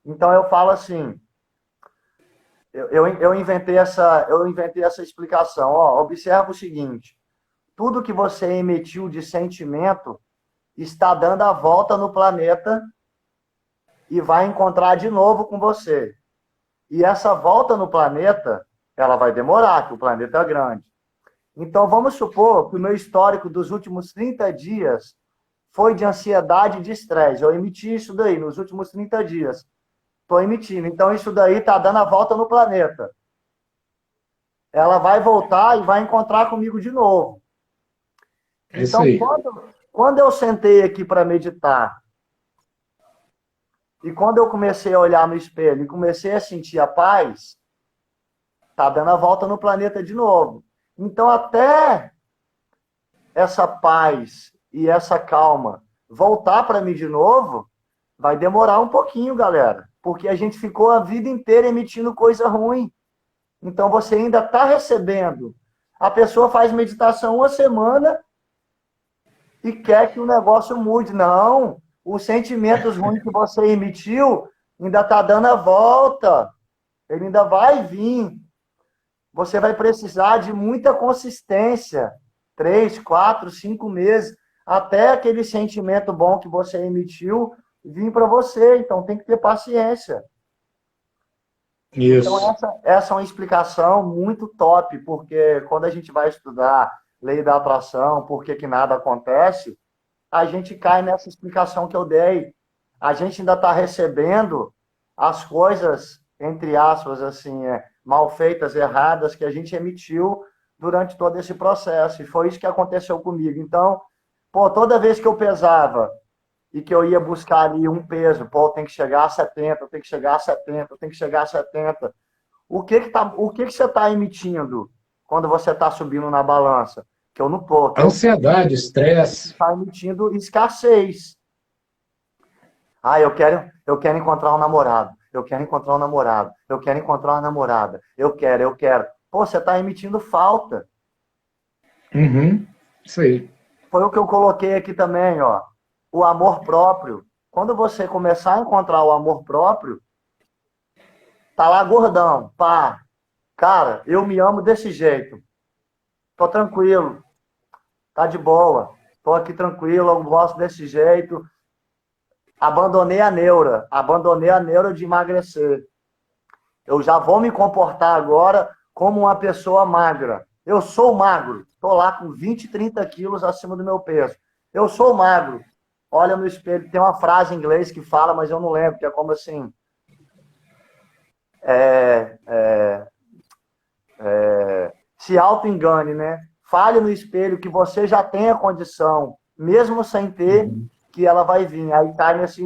Então eu falo assim, eu inventei essa explicação. Ó, observa o seguinte, tudo que você emitiu de sentimento está dando a volta no planeta e vai encontrar de novo com você. E essa volta no planeta, ela vai demorar, que o planeta é grande. Então, vamos supor que o meu histórico dos últimos 30 dias foi de ansiedade e de estresse. Eu emiti isso daí nos últimos 30 dias. Estou emitindo. Então, isso daí está dando a volta no planeta. Ela vai voltar e vai encontrar comigo de novo. É isso Então, aí. quando eu sentei aqui para meditar, e quando eu comecei a olhar no espelho e comecei a sentir a paz, tá dando a volta no planeta de novo. Então, até essa paz e essa calma voltar para mim de novo, vai demorar um pouquinho, galera. Porque a gente ficou a vida inteira emitindo coisa ruim. Então, você ainda está recebendo. A pessoa faz meditação uma semana e quer que o negócio mude. Não, os sentimentos ruins que você emitiu ainda está dando a volta. Ele ainda vai vir. Você vai precisar de muita consistência. 3, 4, 5 meses. Até aquele sentimento bom que você emitiu vir para você. Então tem que ter paciência. Então Isso. essa é uma explicação muito top, porque quando a gente vai estudar lei da atração, por que nada acontece, a gente cai nessa explicação que eu dei. A gente ainda está recebendo as coisas, entre aspas, assim, mal feitas, erradas, que a gente emitiu durante todo esse processo. E foi isso que aconteceu comigo. Então, pô, toda vez que eu pesava e que eu ia buscar ali um peso, pô, tem que chegar a 70, tem que chegar a 70, tem que chegar a 70. O que você está emitindo quando você está subindo na balança? Que eu não tô. Ansiedade, estresse. Está emitindo escassez. Ah, eu quero encontrar um namorado. Eu quero encontrar um namorado. Eu quero encontrar uma namorada. Eu quero. Pô, você está emitindo falta. Uhum. Isso aí. Foi o que eu coloquei aqui também, ó. O amor próprio. Quando você começar a encontrar o amor próprio, tá lá gordão, pá. Cara, eu me amo desse jeito. Tô tranquilo. Tá de boa. Tô aqui tranquilo, eu gosto desse jeito. Abandonei a neura de emagrecer. Eu já vou me comportar agora como uma pessoa magra. Eu sou magro. Tô lá com 20, 30 quilos acima do meu peso. Eu sou magro. Olha no espelho, tem uma frase em inglês que fala, mas eu não lembro, que é como assim... se auto-engane, né? Fale no espelho que você já tem a condição, mesmo sem ter, que ela vai vir. Aí tá nesse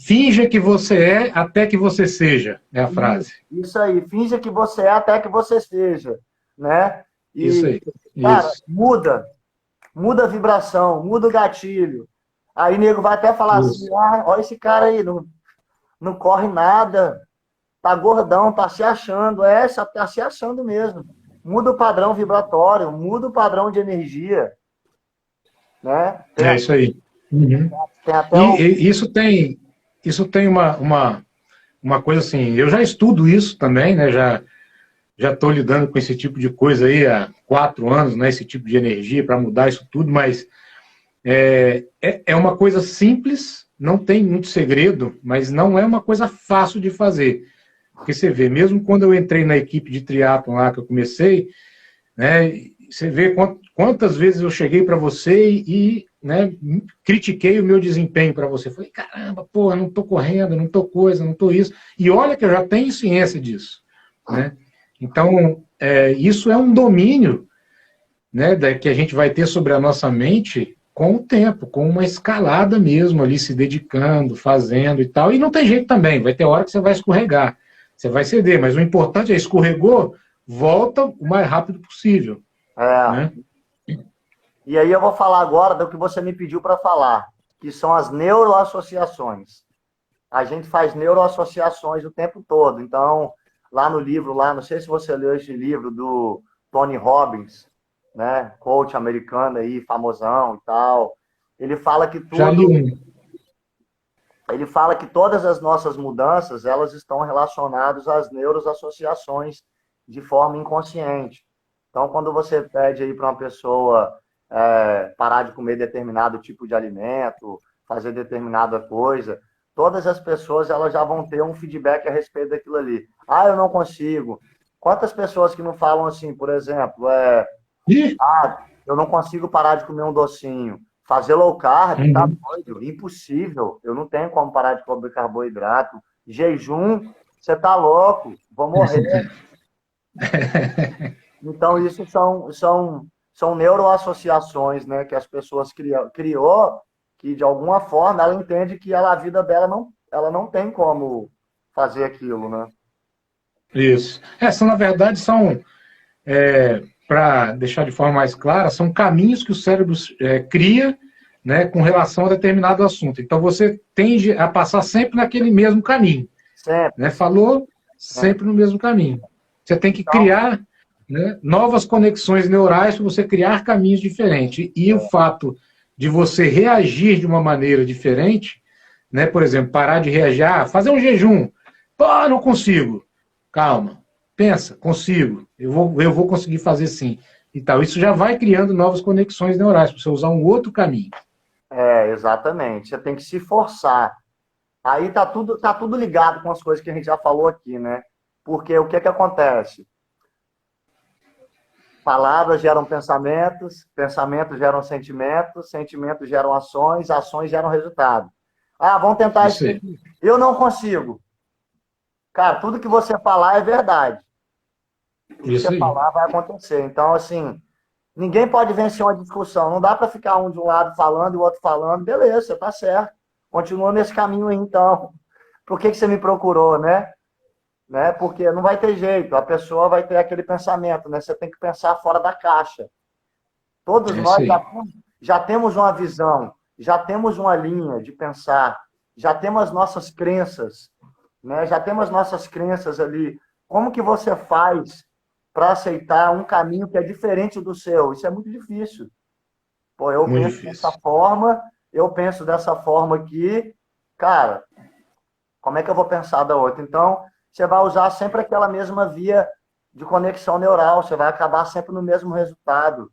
finja que você é até que você seja, é a frase. Isso aí, finja que você é até que você seja, né? E, isso aí. Cara, Isso. muda a vibração, muda o gatilho. Aí o nego vai até falar assim, olha esse cara aí, não corre nada, tá gordão, tá se achando. Tá se achando mesmo. Muda o padrão vibratório, muda o padrão de energia. Né? É isso aí. Uhum. Tem até e isso tem uma coisa assim, eu já estudo isso também, né? Já estou lidando com esse tipo de coisa aí há 4 anos, né? Esse tipo de energia para mudar isso tudo, mas é uma coisa simples, não tem muito segredo, mas não é uma coisa fácil de fazer. Porque você vê, mesmo quando eu entrei na equipe de triatlon lá que eu comecei, né, você vê quantas vezes eu cheguei para você e né, critiquei o meu desempenho para você. Falei, caramba, porra, não estou correndo, não estou coisa, não estou isso. E olha que eu já tenho ciência disso. Né? Então, isso é um domínio, né, que a gente vai ter sobre a nossa mente com o tempo, com uma escalada mesmo ali, se dedicando, fazendo e tal. E não tem jeito também, vai ter hora que você vai escorregar, você vai ceder, mas o importante é escorregou, volta o mais rápido possível. É. Né? E aí eu vou falar agora do que você me pediu para falar, que são as neuroassociações. A gente faz neuroassociações o tempo todo. Então, lá no livro, não sei se você leu esse livro do Tony Robbins, né, coach americano aí, famosão e tal. Ele fala que Já li um. Ele fala que todas as nossas mudanças, elas estão relacionadas às neuroassociações de forma inconsciente. Então, quando você pede aí para uma pessoa parar de comer determinado tipo de alimento, fazer determinada coisa, todas as pessoas elas já vão ter um feedback a respeito daquilo ali. Ah, eu não consigo. Quantas pessoas que não falam assim, por exemplo, eu não consigo parar de comer um docinho. Fazer low carb, tá doido, impossível. Eu não tenho como parar de comer carboidrato. Jejum, você tá louco, vou morrer. Então, isso são neuroassociações, né, que as pessoas criou, que de alguma forma ela entende que a vida dela ela não tem como fazer aquilo, né? Isso. Na verdade, são, para deixar de forma mais clara, são caminhos que o cérebro cria, né, com relação a determinado assunto. Então, você tende a passar sempre naquele mesmo caminho. Sempre. Né? Falou sempre no mesmo caminho. Você tem que criar, né, novas conexões neurais para você criar caminhos diferentes. E o fato de você reagir de uma maneira diferente, né, por exemplo, parar de reagir, fazer um jejum. Pô, não consigo. Calma, pensa, consigo. Eu vou conseguir fazer sim. E tal. Isso já vai criando novas conexões neurais para você usar um outro caminho. Exatamente. Você tem que se forçar. Aí tá tudo ligado com as coisas que a gente já falou aqui, né? Porque o que acontece? Palavras geram pensamentos, pensamentos geram sentimentos, sentimentos geram ações, ações geram resultado. Vamos tentar isso aqui. Eu não consigo. Cara, tudo que você falar é verdade. Tudo que você falar vai acontecer. Então, assim, ninguém pode vencer uma discussão. Não dá para ficar um de um lado falando e o outro falando. Beleza, você tá certo. Continua nesse caminho aí, então. Por que você me procurou, né? Porque não vai ter jeito. A pessoa vai ter aquele pensamento, né? Você tem que pensar fora da caixa. Todos nós já temos uma visão, já temos uma linha de pensar, já temos as nossas crenças, né? Já temos as nossas crenças ali. Como que você faz para aceitar um caminho que é diferente do seu? Isso é muito difícil. Pô, eu penso dessa forma aqui, cara, como é que eu vou pensar da outra? Então, você vai usar sempre aquela mesma via de conexão neural, você vai acabar sempre no mesmo resultado,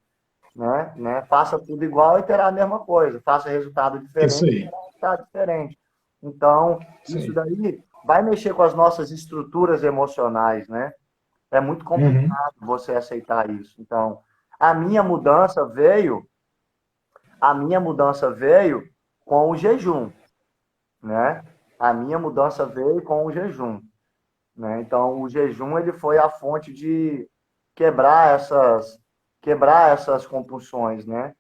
né? Faça tudo igual e terá a mesma coisa. Faça resultado diferente e terá resultado diferente. Então, isso daí vai mexer com as nossas estruturas emocionais, né? É muito complicado você aceitar isso. Então, a minha mudança veio com o jejum, né? A minha mudança veio com o jejum, né? Então, o jejum ele foi a fonte de quebrar essas compulsões, né?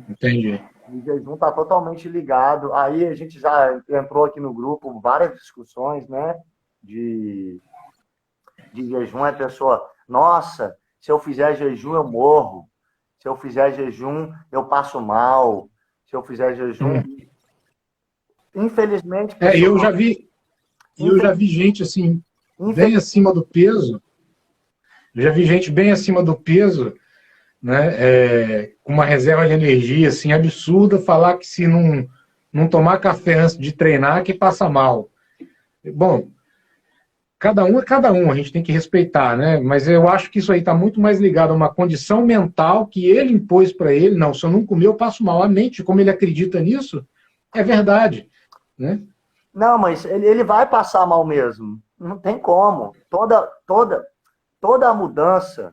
Entendi. O jejum está totalmente ligado. Aí a gente já entrou aqui no grupo várias discussões, né? De jejum, a pessoa, nossa, se eu fizer jejum eu morro. Se eu fizer jejum eu passo mal. Se eu fizer jejum... Infelizmente... Eu já vi gente assim, bem acima do peso. Eu já vi gente bem acima do peso, né, com uma reserva de energia assim, absurda, falar que se não tomar café antes de treinar, que passa mal. Bom, cada um é cada um, a gente tem que respeitar, né? Mas eu acho que isso aí está muito mais ligado a uma condição mental que ele impôs para ele. Não, se eu não comer, eu passo mal. A mente, como ele acredita nisso, É verdade, né? Não, mas ele vai passar mal mesmo. Não tem como. Toda mudança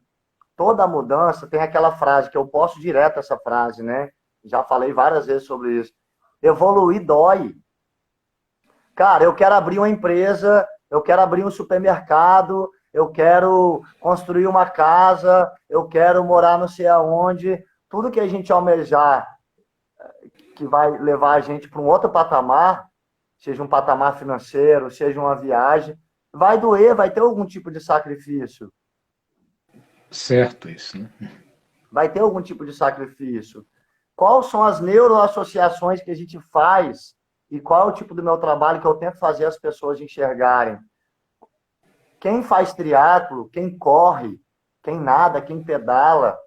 tem aquela frase que eu posto direto essa frase, né? Já falei várias vezes sobre isso. Evoluir dói. Cara, eu quero abrir uma empresa, eu quero abrir um supermercado, eu quero construir uma casa, eu quero morar não sei aonde. Tudo que a gente almejar que vai levar a gente para um outro patamar, seja um patamar financeiro, seja uma viagem, vai doer, vai ter algum tipo de sacrifício. Certo isso, né? Vai ter algum tipo de sacrifício. Quais são as neuroassociações que a gente faz e qual é o tipo do meu trabalho que eu tento fazer as pessoas enxergarem? Quem faz triatlo, quem corre, quem nada, quem pedala,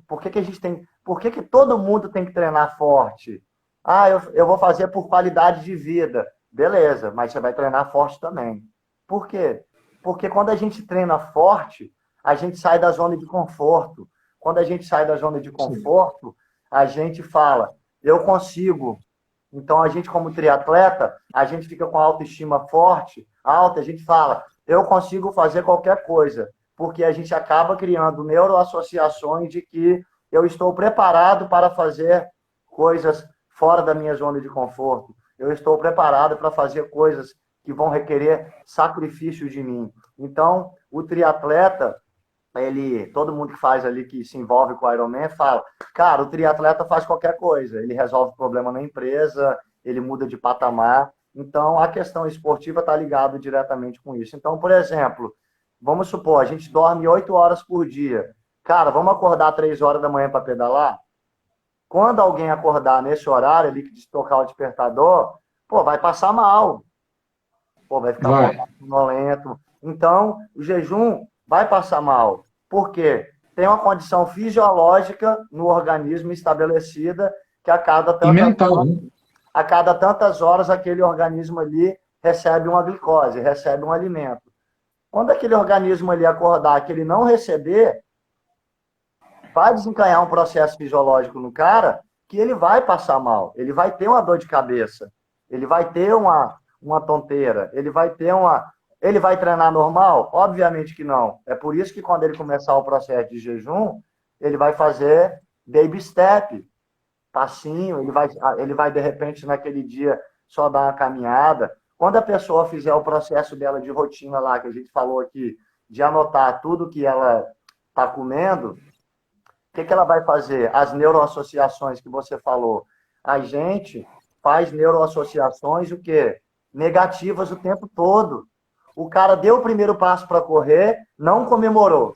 por que, que a gente tem, por que, que todo mundo tem que treinar forte? Ah, eu vou fazer por qualidade de vida. Beleza, mas você vai treinar forte também. Por quê? Porque quando a gente treina forte, a gente sai da zona de conforto. Quando a gente sai da zona de Sim. conforto, a gente fala, eu consigo. Então, a gente, como triatleta, a gente fica com a autoestima forte, alta, a gente fala, eu consigo fazer qualquer coisa, porque a gente acaba criando neuroassociações de que eu estou preparado para fazer coisas fora da minha zona de conforto, eu estou preparado para fazer coisas que vão requerer sacrifício de mim. Então, o triatleta, todo mundo que faz ali, que se envolve com o Ironman, fala, cara, o triatleta faz qualquer coisa, ele resolve problema na empresa, ele muda de patamar, então a questão esportiva está ligada diretamente com isso. Então, por exemplo, vamos supor, a gente dorme 8 horas por dia, cara, vamos acordar 3 horas da manhã para pedalar? Quando alguém acordar nesse horário ali, que tocar o despertador, pô, vai passar mal, pô, vai ficar Vai. sonolento. Então, o jejum vai passar mal. Por quê? Tem uma condição fisiológica no organismo estabelecida que E mental, né? a cada tantas horas aquele organismo ali recebe uma glicose, recebe um alimento. Quando aquele organismo ali acordar que ele não receber, vai desencadear um processo fisiológico no cara que ele vai passar mal, ele vai ter uma dor de cabeça, ele vai ter uma tonteira, ele vai ter uma. Ele vai treinar normal? Obviamente que não. É por isso que quando ele começar o processo de jejum, ele vai fazer baby step, passinho, ele vai de repente naquele dia só dar uma caminhada. Quando a pessoa fizer o processo dela de rotina lá, que a gente falou aqui, de anotar tudo que ela está comendo, que ela vai fazer? As neuroassociações que você falou. A gente faz neuroassociações o quê? Negativas o tempo todo. O cara deu o primeiro passo para correr, não comemorou.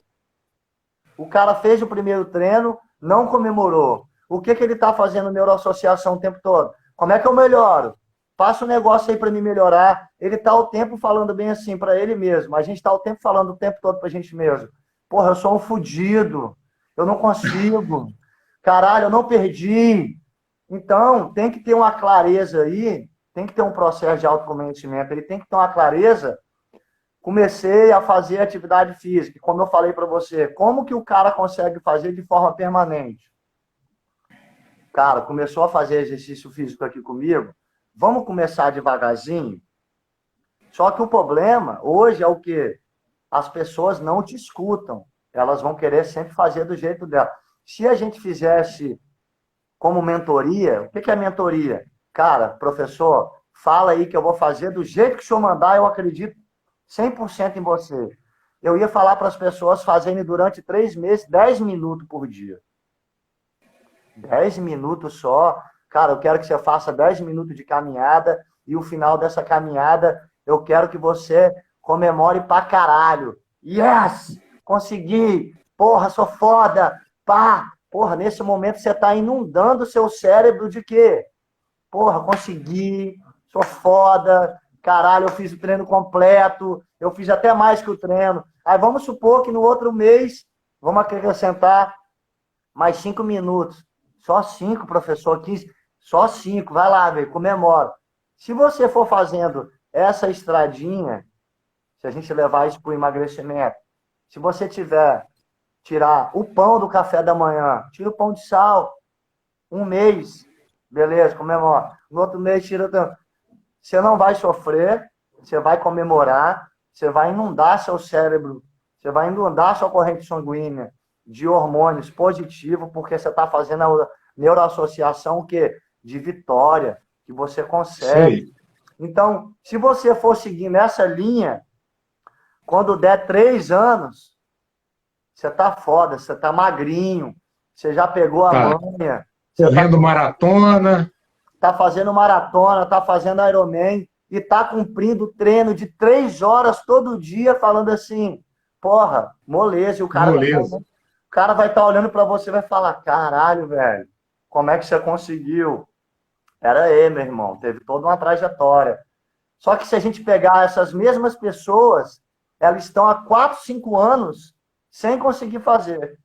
O cara fez o primeiro treino, não comemorou. O que ele está fazendo neuroassociação o tempo todo? Como é que eu melhoro? Faça um negócio aí para me melhorar. Ele está o tempo falando bem assim para ele mesmo. A gente está o tempo falando o tempo todo para a gente mesmo. Porra, eu sou um fudido. Eu não consigo. Caralho, eu não perdi. Então, tem que ter uma clareza aí, tem que ter um processo de autoconhecimento, ele tem que ter uma clareza. Comecei a fazer atividade física, como eu falei para você, como que o cara consegue fazer de forma permanente? Cara, começou a fazer exercício físico aqui comigo, vamos começar devagarzinho? Só que o problema hoje é o quê? As pessoas não te escutam, elas vão querer sempre fazer do jeito dela. Se a gente fizesse como mentoria, o que é mentoria? Cara, professor, fala aí que eu vou fazer do jeito que o senhor mandar, eu acredito 100% em você. Eu ia falar para as pessoas fazerem durante 3 meses, 10 minutos por dia. 10 minutos só. Cara, eu quero que você faça 10 minutos de caminhada e o final dessa caminhada, eu quero que você comemore pra caralho. Yes! Consegui! Porra, sou foda! Pá! Porra, nesse momento você está inundando o seu cérebro de quê? Porra, consegui, sou foda, caralho, eu fiz o treino completo, eu fiz até mais que o treino. Aí vamos supor que no outro mês, vamos acrescentar mais 5 minutos. Só 5, professor, 15. Só 5, vai lá, velho, comemora. Se você for fazendo essa estradinha, se a gente levar isso para o emagrecimento, se você tirar o pão do café da manhã, tira o pão de sal, um mês, Beleza, comemora. No outro mês, tira. Você não vai sofrer, você vai comemorar, você vai inundar seu cérebro, você vai inundar sua corrente sanguínea de hormônios positivos, porque você está fazendo a neuroassociação que de vitória, que você consegue. Sei. Então, se você for seguir nessa linha, quando der 3 anos, você tá foda, você tá magrinho, você já pegou a Tá. manha, você Correndo maratona. tá fazendo maratona, tá fazendo Ironman e tá cumprindo treino de 3 horas todo dia, falando assim, porra, moleza, e Moleza. o cara vai estar olhando para você e vai falar, caralho, velho, como é que você conseguiu? Era aí, meu irmão, teve toda uma trajetória. Só que se a gente pegar essas mesmas pessoas, elas estão há 4, 5 anos sem conseguir fazer.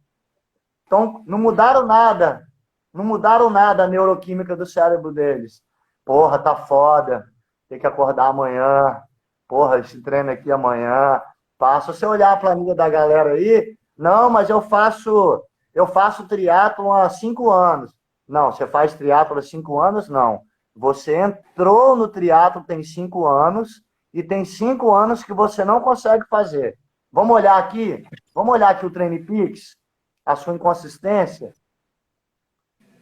Então, não mudaram nada. Não mudaram nada a neuroquímica do cérebro deles. Porra, tá foda. Tem que acordar amanhã. Porra, esse treino aqui amanhã. Passa. Se você olhar a planilha da galera aí, não, mas eu faço triatlon há 5 anos. Não, você faz triatlon há 5 anos? Não. Você entrou no triatlo tem 5 anos e tem 5 anos que você não consegue fazer. Vamos olhar aqui? Vamos olhar aqui o TrainPix, a sua inconsistência.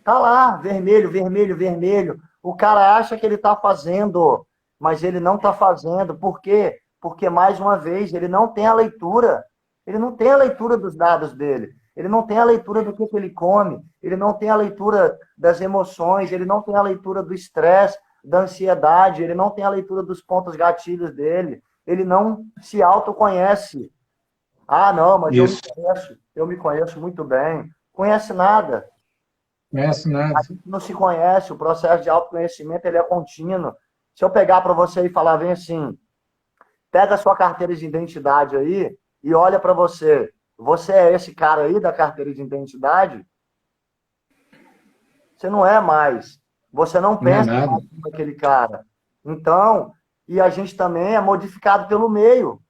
Tá lá, vermelho, vermelho, vermelho. O cara acha que ele está fazendo, mas ele não está fazendo. Por quê? Porque, mais uma vez, ele não tem a leitura. Ele não tem a leitura dos dados dele. Ele não tem a leitura do que ele come. Ele não tem a leitura das emoções. Ele não tem a leitura do estresse, da ansiedade. Ele não tem a leitura dos pontos gatilhos dele. Ele não se autoconhece. Ah, não, mas eu me Isso. conheço. Eu me conheço muito bem. Conhece nada. Conhece nada. A gente não se conhece, o processo de autoconhecimento ele é contínuo. Se eu pegar para você e falar, vem assim, pega a sua carteira de identidade aí e olha para você. Você é esse cara aí da carteira de identidade? Você não é mais. Você não Não é pensa nada. mais como aquele cara. Então, e a gente também é modificado pelo meio.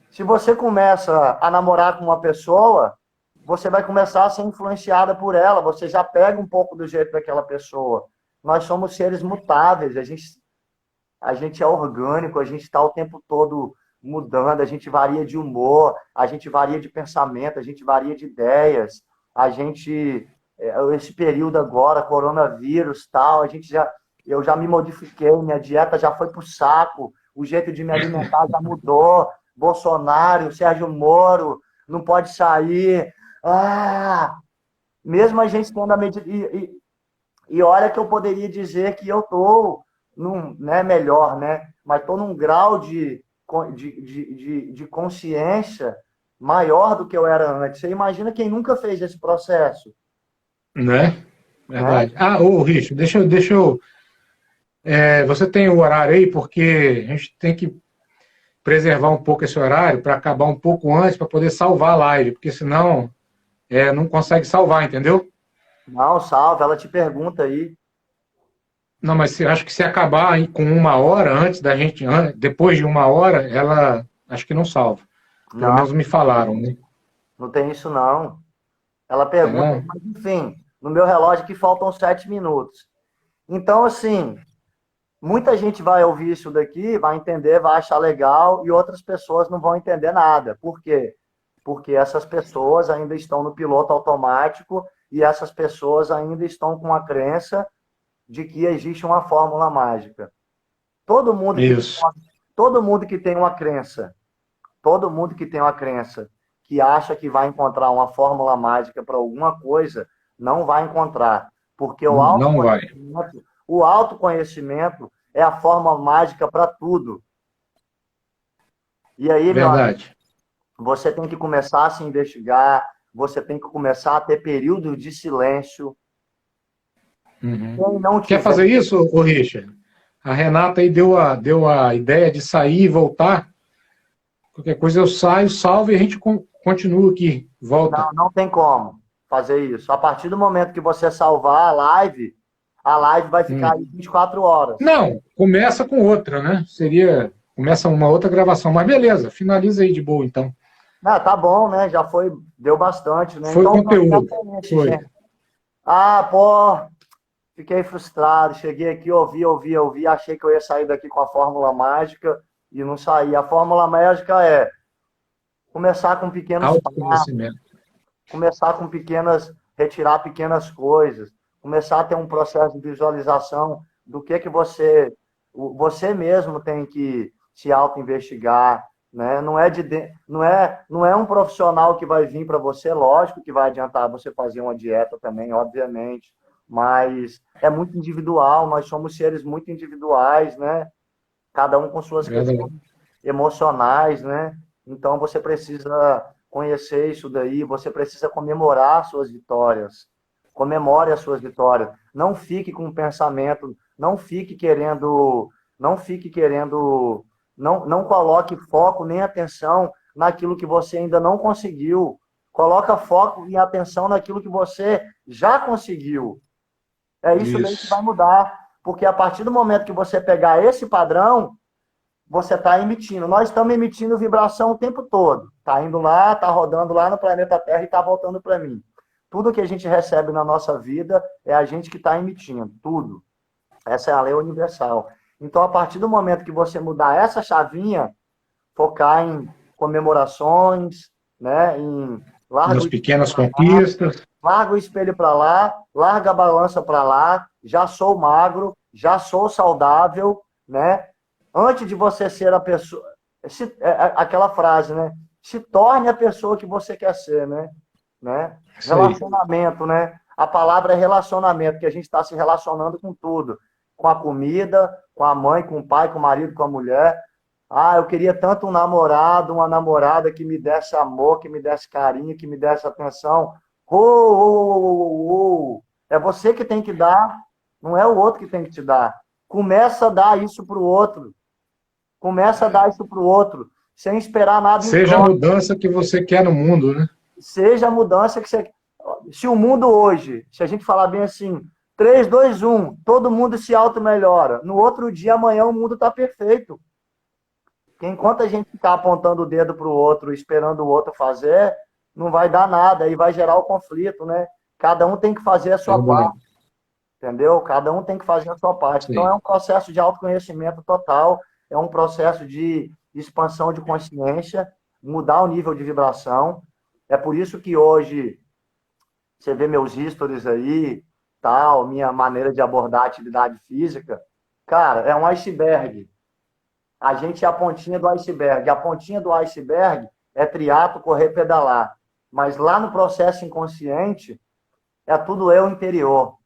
Se você começa a namorar com uma pessoa, você vai começar a ser influenciada por ela, você já pega um pouco do jeito daquela pessoa. Nós somos seres mutáveis, a gente é orgânico, a gente está o tempo todo mudando, a gente varia de humor, a gente varia de pensamento, a gente varia de ideias, esse período agora, coronavírus, tal, eu já me modifiquei, minha dieta já foi pro saco, o jeito de me alimentar já mudou, Bolsonaro, Sérgio Moro, não pode sair, mesmo a gente tendo a medida. E olha que eu poderia dizer que eu estou num, né, melhor, né? Mas estou num grau de consciência maior do que eu era antes. Você imagina quem nunca fez esse processo, Né? né? Verdade. Ô, Richard, deixa eu. Você tem o horário aí, porque a gente tem que preservar um pouco esse horário para acabar um pouco antes, para poder salvar a live, porque senão não consegue salvar, entendeu? Não, salve, ela te pergunta aí. Não, mas acho que se acabar aí com 1 hora antes da gente, depois de 1 hora, ela acho que não salva. Pelo Não, menos me falaram, né? não tem isso não. Ela Tem pergunta, não? mas enfim, no meu relógio aqui faltam 7 minutos. Então, assim, muita gente vai ouvir isso daqui, vai entender, vai achar legal, e outras pessoas não vão entender nada. Por quê? Porque essas pessoas ainda estão no piloto automático e essas pessoas ainda estão com a crença de que existe uma fórmula mágica. Todo mundo que, Isso. todo mundo que tem uma crença, todo mundo que tem uma crença que acha que vai encontrar uma fórmula mágica para alguma coisa, não vai encontrar. Porque Não vai. o autoconhecimento é a fórmula mágica para tudo. E aí, meu amigo, Verdade. você tem que começar a se investigar, você tem que começar a ter períodos de silêncio. Uhum. Quem não Quer tiver. fazer isso, ô Richard? A Renata aí deu a ideia de sair e voltar. Qualquer coisa eu saio, salvo e a gente continua aqui. Volta. Não, não tem como fazer isso. A partir do momento que você salvar a live vai ficar aí 24 horas. Não, começa com outra, né? Começa uma outra gravação. Mas beleza, finaliza aí de boa, então. Não, tá bom, né? Já foi, deu bastante, né? Foi Então, conteúdo. praticamente, Foi. gente. Pô, fiquei frustrado, cheguei aqui, ouvi, achei que eu ia sair daqui com a fórmula mágica e não saí. A fórmula mágica é começar com pequenos passos, Autoconhecimento. começar com retirar pequenas coisas, começar a ter um processo de visualização do que você mesmo tem que se auto-investigar, né? Não é um profissional que vai vir para você, lógico que vai adiantar você fazer uma dieta também, obviamente, mas é muito individual, nós somos seres muito individuais, né? Cada um com suas questões emocionais, né? Então você precisa conhecer isso daí, você precisa comemorar suas vitórias. Comemore as suas vitórias. Não fique com um pensamento, não coloque foco nem atenção naquilo que você ainda não conseguiu. Coloca foco e atenção naquilo que você já conseguiu. É isso daí que vai mudar. Porque a partir do momento que você pegar esse padrão, você está emitindo. Nós estamos emitindo vibração o tempo todo. Está indo lá, está rodando lá no planeta Terra e está voltando para mim. Tudo que a gente recebe na nossa vida é a gente que está emitindo. Tudo. Essa é a lei universal. Então, a partir do momento que você mudar essa chavinha, focar em comemorações, né, nas pequenas conquistas. Larga o espelho para lá, larga a balança para lá, já sou magro, já sou saudável, né? Antes de você ser a pessoa, aquela frase, né? Se torne a pessoa que você quer ser, né? Relacionamento, né? A palavra é relacionamento, que a gente está se relacionando com tudo. Com a comida, com a mãe, com o pai, com o marido, com a mulher. Ah, eu queria tanto um namorado, uma namorada que me desse amor, que me desse carinho, que me desse atenção. É você que tem que dar, não é o outro que tem que te dar. Começa a dar isso para o outro. Começa a dar isso para o outro, sem esperar nada. Seja a mudança que você quer no mundo, né? Seja a mudança que você... Se o mundo hoje, se a gente falar bem assim, 3, 2, 1, todo mundo se auto-melhora. No outro dia, amanhã, o mundo está perfeito. Porque enquanto a gente ficar apontando o dedo para o outro, esperando o outro fazer, não vai dar nada, aí vai gerar o conflito, né? Cada um tem que fazer a sua parte, entendeu? Cada um tem que fazer a sua parte. Sim. Então, é um processo de autoconhecimento total, é um processo de expansão de consciência, mudar o nível de vibração. É por isso que hoje, você vê meus stories aí, tal, minha maneira de abordar a atividade física, cara, é um iceberg. A gente é a pontinha do iceberg. A pontinha do iceberg é triatlo, correr, pedalar. Mas lá no processo inconsciente, é tudo eu interior,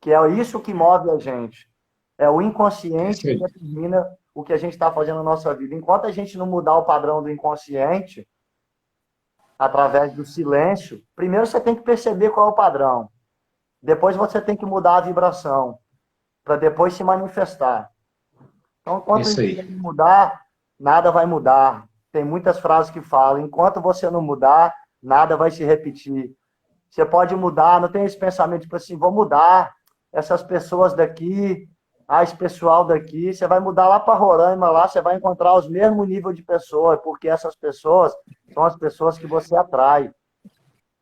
que é isso que move a gente. É o inconsciente que determina o que a gente está fazendo na nossa vida. Enquanto a gente não mudar o padrão do inconsciente, através do silêncio, primeiro você tem que perceber qual é o padrão. Depois você tem que mudar a vibração, para depois se manifestar. Então, enquanto a gente não mudar, nada vai mudar. Tem muitas frases que falam, enquanto você não mudar, nada vai se repetir. Você pode mudar, não tem esse pensamento, tipo assim, vou mudar essas pessoas daqui, esse pessoal daqui, você vai mudar lá para Roraima, lá você vai encontrar os mesmos níveis de pessoas, porque essas pessoas são as pessoas que você atrai.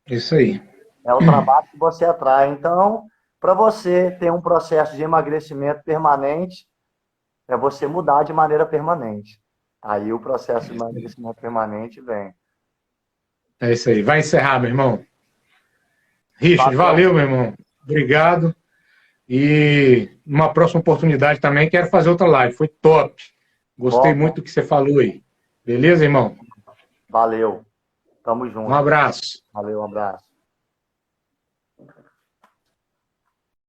Isso aí. É o trabalho que você atrai. Então, para você ter um processo de emagrecimento permanente, é você mudar de maneira permanente. Aí o processo de emagrecimento permanente vem. É isso aí. Vai encerrar, meu irmão. Richard, valeu, meu irmão. Obrigado. E numa próxima oportunidade também quero fazer outra live. Foi top. Gostei muito do que você falou aí. Beleza, irmão? Valeu. Tamo junto. Um abraço. Valeu, um abraço.